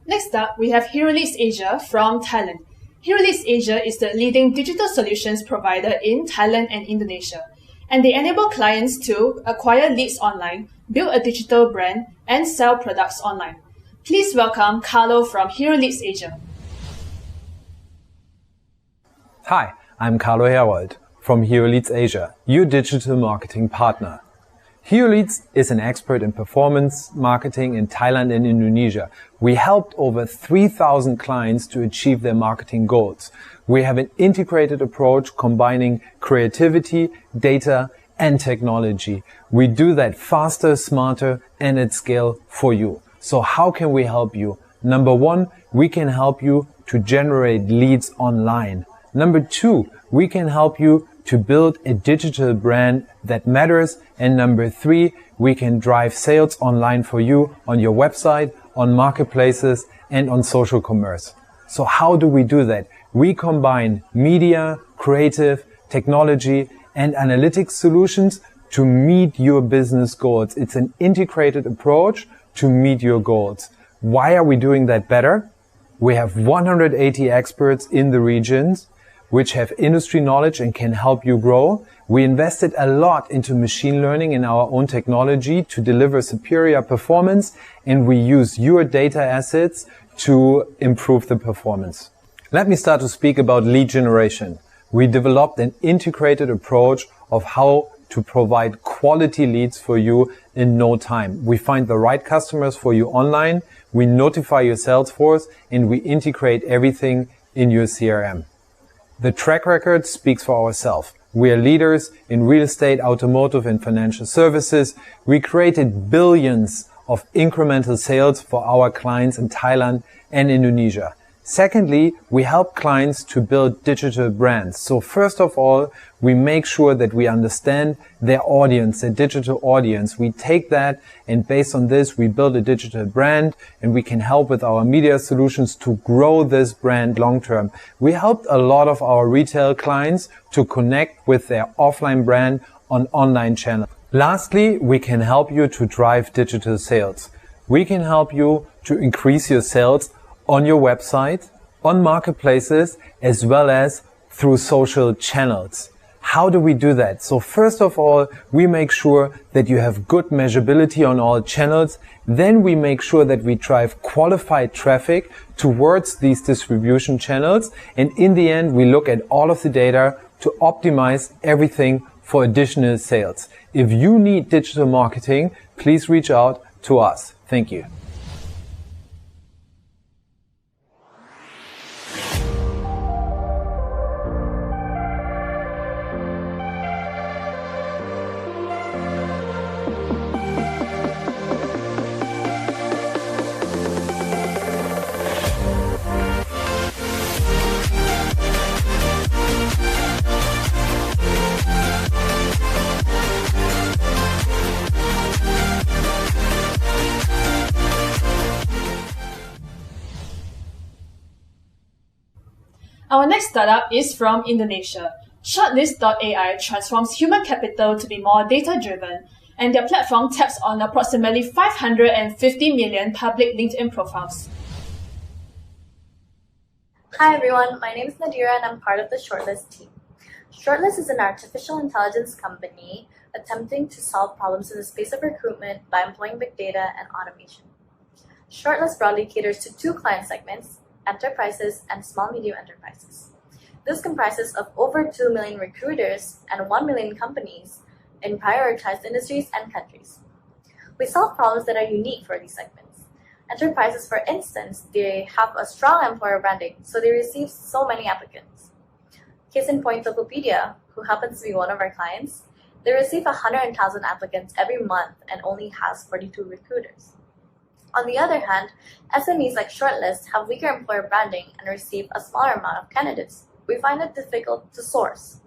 Next up, we have HeroLeads Asia from Thailand. HeroLeads Asia is the leading digital solutions provider in Thailand and Indonesia, and they enable clients to acquire leads online, build a digital brand, and sell products online. Please welcome Carlo from HeroLeads Asia. Hi, I'm Carlo Herold from HeroLeads Asia, your digital marketing partner. HeroLeads is an expert in performance marketing in Thailand and Indonesia. We helped over 3,000 clients to achieve their marketing goals. We have an integrated approach combining creativity, data, and technology. We do that faster, smarter, and at scale for you. So how can we help you? Number one, we can help you to generate leads online. Number two, we can help you to build a digital brand that matters. And number three, we can drive sales online for you on your website, on marketplaces, and on social commerce. So how do we do that? We combine media, creative, technology, and analytics solutions to meet your business goals. It's an integrated approach to meet your goals. Why are we doing that better? We have 180 experts in the regions which have industry knowledge and can help you grow. We invested a lot into machine learning in our own technology to deliver superior performance, and we use your data assets to improve the performance. Let me start to speak about lead generation. We developed an integrated approach of how to provide quality leads for you in no time. We find the right customers for you online, we notify your sales force, and we integrate everything in your CRM. The track record speaks for ourselves. We are leaders in real estate, automotive, and financial services. We created billions of incremental sales for our clients in Thailand and Indonesia. Secondly, we help clients to build digital brands. So first of all, we make sure that we understand their audience, their digital audience. We take that, and based on this, we build a digital brand, and we can help with our media solutions to grow this brand long term. We helped a lot of our retail clients to connect with their offline brand on online channels. Lastly, we can help you to drive digital sales. We can help you to increase your sales on your website, on marketplaces, as well as through social channels. How do we do that? So first of all, we make sure that you have good measurability on all channels. Then we make sure that we drive qualified traffic towards these distribution channels. And in the end, we look at all of the data to optimize everything for additional sales. If you need digital marketing, please reach out to us. Thank you. Our next startup is from Indonesia. Shortlist.ai transforms human capital to be more data-driven, and their platform taps on approximately 550 million public LinkedIn profiles. Hi everyone, my name is Nadira and I'm part of the Shortlist team. Shortlist is an artificial intelligence company attempting to solve problems in the space of recruitment by employing big data and automation. Shortlist broadly caters to two client segments, enterprises and small-medium enterprises. This comprises of over 2 million recruiters and 1 million companies in prioritized industries and countries. We solve problems that are unique for these segments. Enterprises, for instance, they have a strong employer branding, so they receive so many applicants. Case in point, Tokopedia, who happens to be one of our clients, they receive 100,000 applicants every month and only has 42 recruiters. On the other hand, SMEs like Shortlist have weaker employer branding and receive a smaller amount of candidates. We find it difficult to source.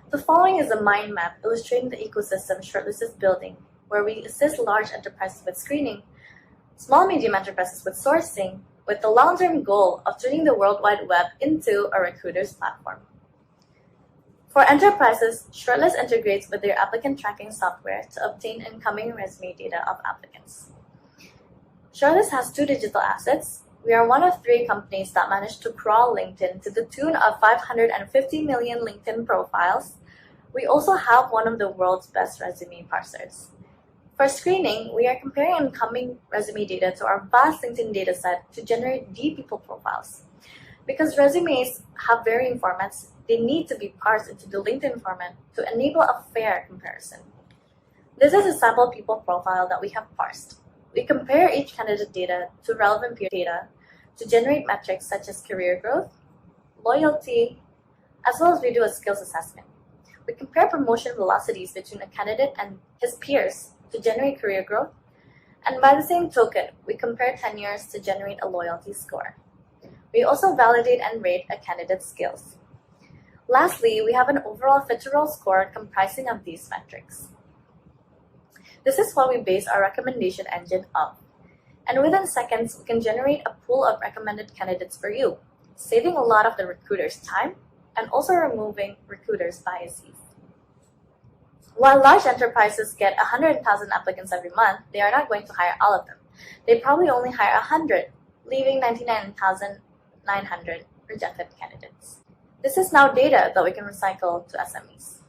The following is a mind map illustrating the ecosystem Shortlist is building, where we assist large enterprises with screening, small-medium enterprises with sourcing, with the long-term goal of turning the World Wide Web into a recruiter's platform. For enterprises, Shortlist integrates with their applicant tracking software to obtain incoming resume data of applicants. Shortlist has two digital assets. We are one of 3 companies that managed to crawl LinkedIn to the tune of 550 million LinkedIn profiles. We also have one of the world's best resume parsers. For screening, we are comparing incoming resume data to our vast LinkedIn dataset to generate deep people profiles. Because resumes have varying formats, they need to be parsed into the LinkedIn format to enable a fair comparison. This is a sample people profile that we have parsed. We compare each candidate data to relevant peer data to generate metrics such as career growth, loyalty, as well as we do a skills assessment. We compare promotion velocities between a candidate and his peers to generate career growth, and by the same token, we compare tenures to generate a loyalty score. We also validate and rate a candidate's skills. Lastly, we have an overall fit-to-role score comprising of these metrics. This is what we base our recommendation engine on. And within seconds, we can generate a pool of recommended candidates for you, saving a lot of the recruiter's time and also removing recruiters' biases. While large enterprises get 100,000 applicants every month, they are not going to hire all of them. They probably only hire 100, leaving 99,900 rejected candidates. This is now data that we can recycle to SMEs.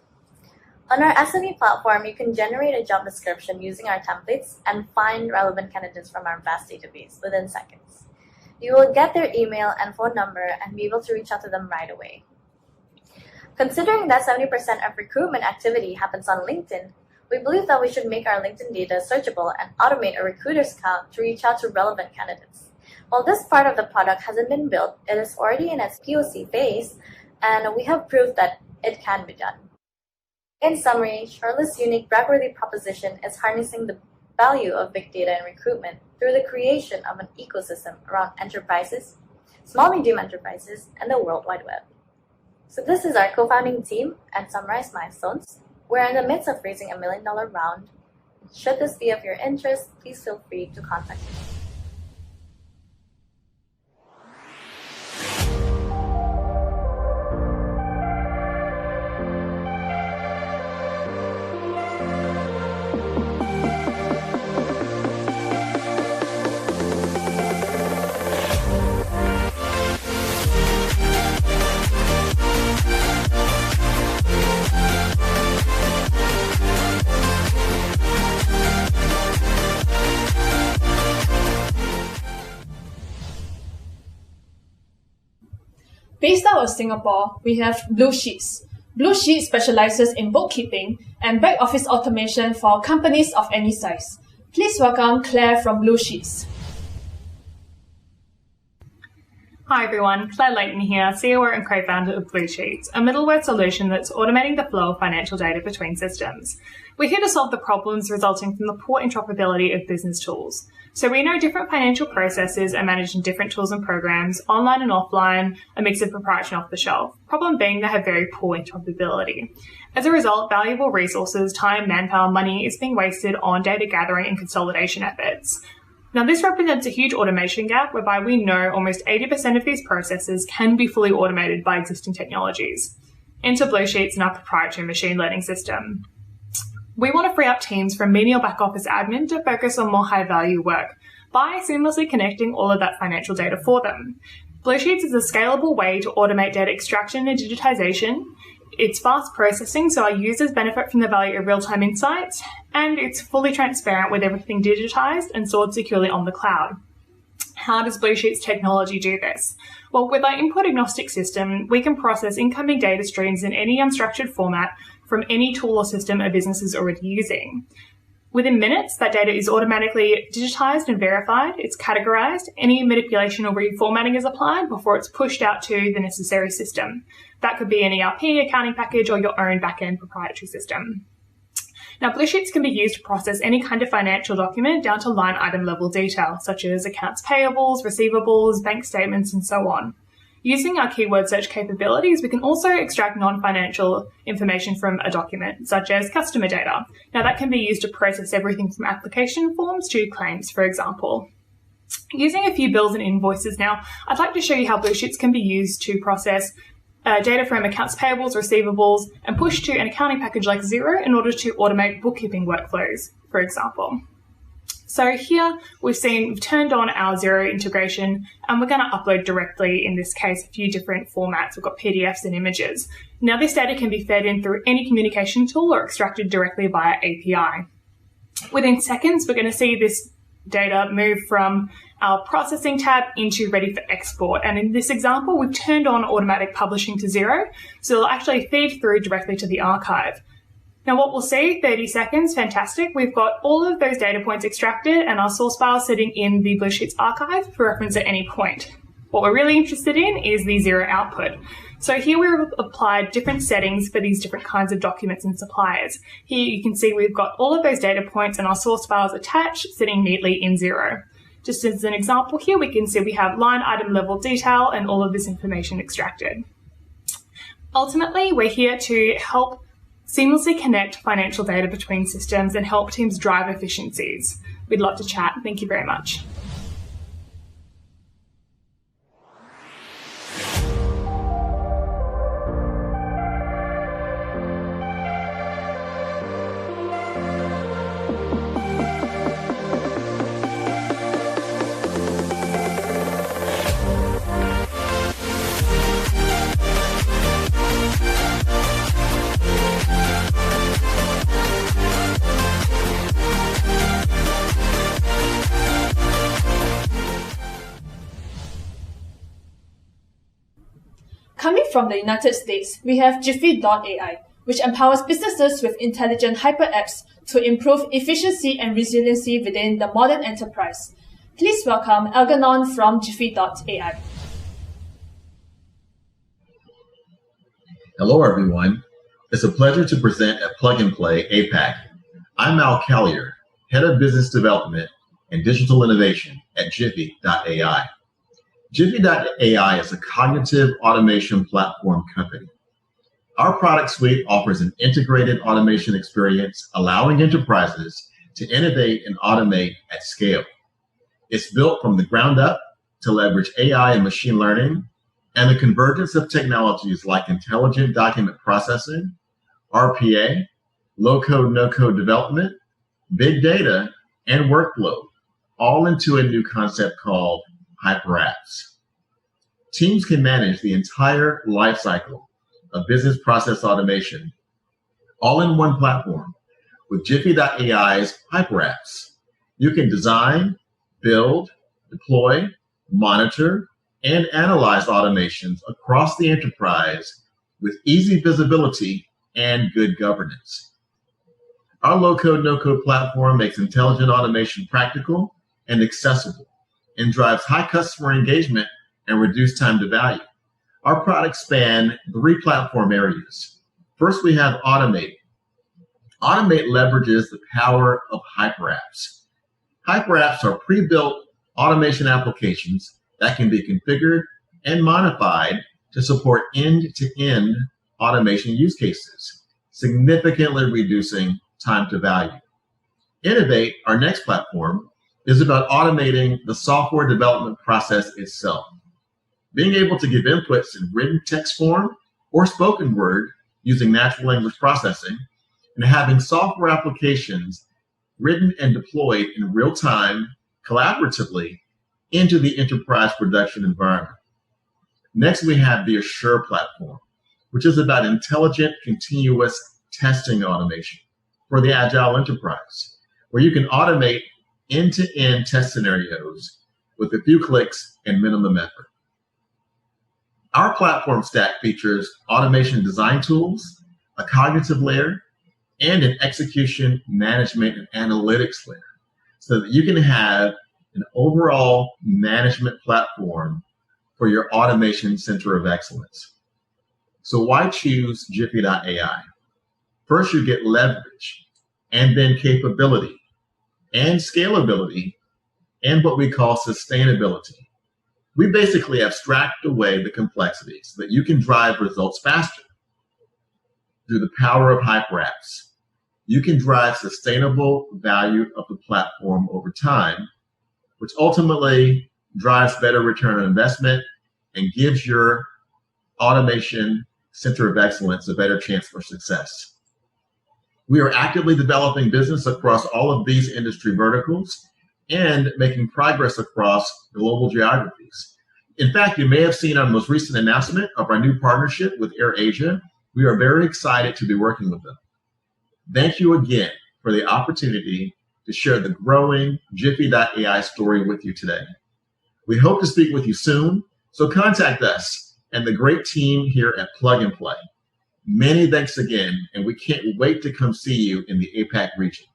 On our SME platform, you can generate a job description using our templates and find relevant candidates from our vast database within seconds. You will get their email and phone number and be able to reach out to them right away. Considering that 70% of recruitment activity happens on LinkedIn, we believe that we should make our LinkedIn data searchable and automate a recruiter's count to reach out to relevant candidates. While this part of the product hasn't been built, it is already in its POC phase, and we have proof that it can be done. In summary, Shortlist's unique brag-worthy proposition is harnessing the value of big data in recruitment through the creation of an ecosystem around enterprises, small-medium enterprises, and the World Wide Web. So this is our co-founding team and summarized milestones. We're in the midst of raising $1 million round. Should this be of your interest, please feel free to contact me. Based out of Singapore, we have Blue Sheets. Blue Sheets specializes in bookkeeping and back office automation for companies of any size. Please welcome Claire from Blue Sheets. Hi everyone, Claire Leighton here, CEO and co-founder of Blue Sheets, a middleware solution that's automating the flow of financial data between systems. We're here to solve the problems resulting from the poor interoperability of business tools. So we know different financial processes are managed in different tools and programs, online and offline, a mix of proprietary and off the shelf. Problem being they have very poor interoperability. As a result, valuable resources, time, manpower, money is being wasted on data gathering and consolidation efforts. Now, this represents a huge automation gap whereby we know almost 80% of these processes can be fully automated by existing technologies. Enter Blue Sheets and our proprietary machine learning system. We want to free up teams from menial back office admin to focus on more high value work by seamlessly connecting all of that financial data for them. Blue Sheets is a scalable way to automate data extraction and digitization. It's fast processing, so our users benefit from the value of real-time insights, and it's fully transparent with everything digitized and stored securely on the cloud. How does Blue Sheets technology do this? Well, with our input agnostic system, we can process incoming data streams in any unstructured format from any tool or system a business is already using. Within minutes, that data is automatically digitized and verified, it's categorized, any manipulation or reformatting is applied before it's pushed out to the necessary system. That could be an ERP, accounting package, or your own back-end proprietary system. Now, Blue Sheets can be used to process any kind of financial document down to line item level detail, such as accounts payables, receivables, bank statements, and so on. Using our keyword search capabilities, we can also extract non-financial information from a document, such as customer data. Now, that can be used to process everything from application forms to claims, for example. Using a few bills and invoices now, I'd like to show you how Blue Sheets can be used to process data from accounts payables, receivables, and push to an accounting package like Xero in order to automate bookkeeping workflows, for example. So here we've turned on our Xero integration, and we're going to upload directly, in this case, a few different formats. We've got PDFs and images. Now, this data can be fed in through any communication tool or extracted directly via API. Within seconds, we're going to see this data move from our processing tab into ready for export. And in this example, we've turned on automatic publishing to Xero, so it'll actually feed through directly to the archive. Now, what we'll see, 30 seconds, fantastic. We've got all of those data points extracted and our source file sitting in the Blue Sheets archive for reference at any point. What we're really interested in is the Xero output. So here we've applied different settings for these different kinds of documents and suppliers. Here you can see we've got all of those data points and our source files attached, sitting neatly in Xero. Just as an example here, we can see we have line item level detail and all of this information extracted. Ultimately, we're here to help seamlessly connect financial data between systems and help teams drive efficiencies. We'd love to chat. Thank you very much. Coming from the United States, we have Jiffy.ai, which empowers businesses with intelligent hyper apps to improve efficiency and resiliency within the modern enterprise. Please welcome Algernon from Jiffy.ai. Hello, everyone. It's a pleasure to present at Plug and Play APAC. I'm Al Callier, Head of Business Development and Digital Innovation at Jiffy.ai. Jiffy.ai is a cognitive automation platform company. Our product suite offers an integrated automation experience, allowing enterprises to innovate and automate at scale. It's built from the ground up to leverage AI and machine learning and the convergence of technologies like intelligent document processing, RPA, low-code, no-code development, big data, and workflow, all into a new concept called hyperapps. Teams can manage the entire life cycle of business process automation all in one platform with Jiffy.ai's hyperapps. You can design, build, deploy, monitor, and analyze automations across the enterprise with easy visibility and good governance. Our low-code, no-code platform makes intelligent automation practical and accessible and drives high customer engagement and reduced time to value. Our products span 3 platform areas. First, we have Automate. Automate leverages the power of HyperApps. HyperApps are pre-built automation applications that can be configured and modified to support end-to-end automation use cases, significantly reducing time to value. Innovate, our next platform, is about automating the software development process itself. Being able to give inputs in written text form or spoken word using natural language processing, and having software applications written and deployed in real time, collaboratively, into the enterprise production environment. Next, we have the Assure platform, which is about intelligent, continuous testing automation for the agile enterprise, where you can automate end-to-end test scenarios with a few clicks and minimum effort. Our platform stack features automation design tools, a cognitive layer, and an execution management and analytics layer, so that you can have an overall management platform for your automation center of excellence. So why choose Jiffy.ai? First, you get leverage, and then capability, and scalability, and what we call sustainability. We basically abstract away the complexities so that you can drive results faster. Through the power of HyperApps, you can drive sustainable value of the platform over time, which ultimately drives better return on investment and gives your automation center of excellence a better chance for success. We are actively developing business across all of these industry verticals and making progress across global geographies. In fact, you may have seen our most recent announcement of our new partnership with AirAsia. We are very excited to be working with them. Thank you again for the opportunity to share the growing Jiffy.ai story with you today. We hope to speak with you soon, so contact us and the great team here at Plug and Play. Many thanks again, and we can't wait to come see you in the APAC region.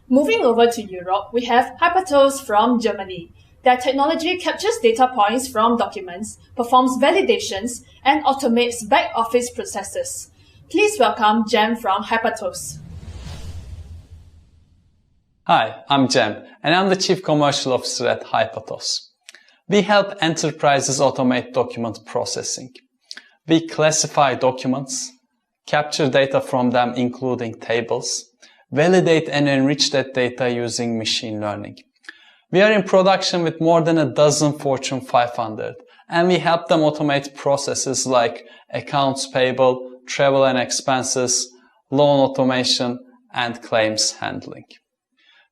Moving over to Europe, we have Hypatos from Germany. Their technology captures data points from documents, performs validations, and automates back-office processes. Please welcome Jem from Hypatos. Hi, I'm Jem, and I'm the Chief Commercial Officer at Hypatos. We help enterprises automate document processing. We classify documents, capture data from them including tables, validate and enrich that data using machine learning. We are in production with more than a dozen Fortune 500, and we help them automate processes like accounts payable, travel and expenses, loan automation, and claims handling.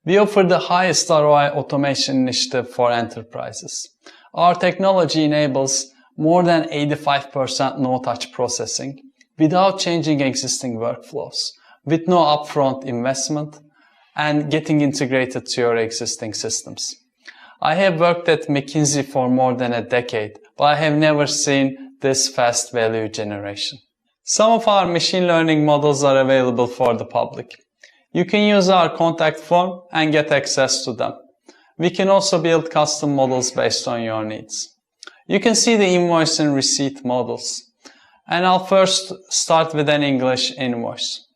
We offer the highest ROI automation initiative for enterprises. Our technology enables more than 85% no-touch processing without changing existing workflows, with no upfront investment, and getting integrated to your existing systems. I have worked at McKinsey for more than a decade, but I have never seen this fast value generation. Some of our machine learning models are available for the public. You can use our contact form and get access to them. We can also build custom models based on your needs. You can see the invoice and receipt models. And I'll first start with an English invoice.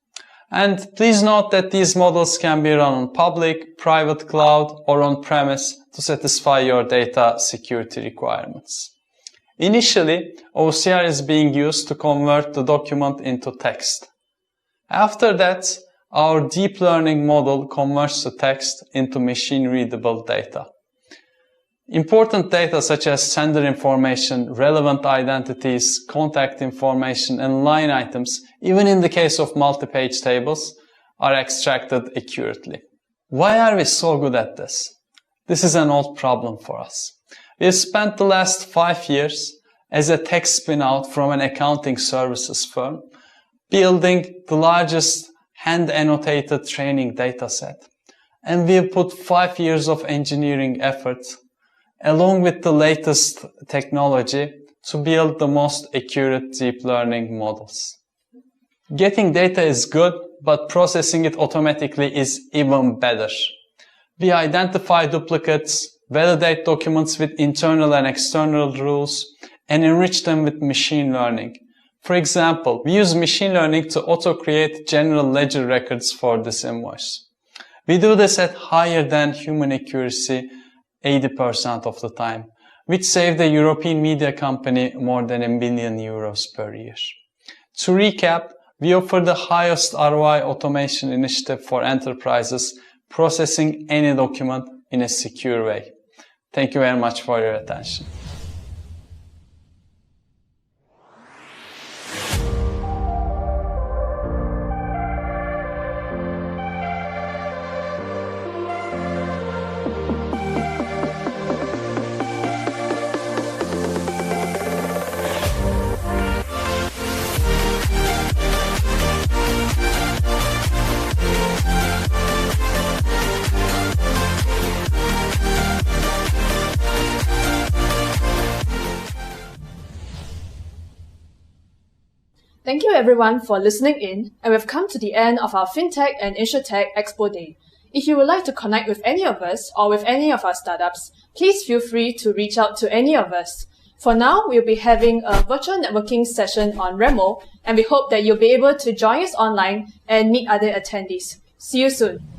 And please note that these models can be run on public, private cloud, or on-premise to satisfy your data security requirements. Initially, OCR is being used to convert the document into text. After that, Our deep learning model converts the text into machine-readable data. Important data such as sender information, relevant identities, contact information, and line items, even in the case of multi-page tables, are extracted accurately. Why are we so good at this? This is an old problem for us. We have spent the last 5 years as a tech spin-out from an accounting services firm, building the largest hand-annotated training dataset. And we have put 5 years of engineering effort, along with the latest technology, to build the most accurate deep learning models. Getting data is good, but processing it automatically is even better. We identify duplicates, validate documents with internal and external rules, and enrich them with machine learning. For example, we use machine learning to auto-create general ledger records for this invoice. We do this at higher than human accuracy 80% of the time, which saved a European media company more than €1 billion per year. To recap, we offer the highest ROI automation initiative for enterprises, processing any document in a secure way. Thank you very much for your attention. Thank you everyone for listening in, and we've come to the end of our Fintech and Insurtech Expo Day. If you would like to connect with any of us or with any of our startups, please feel free to reach out to any of us. For now, we'll be having a virtual networking session on Remo, and we hope that you'll be able to join us online and meet other attendees. See you soon.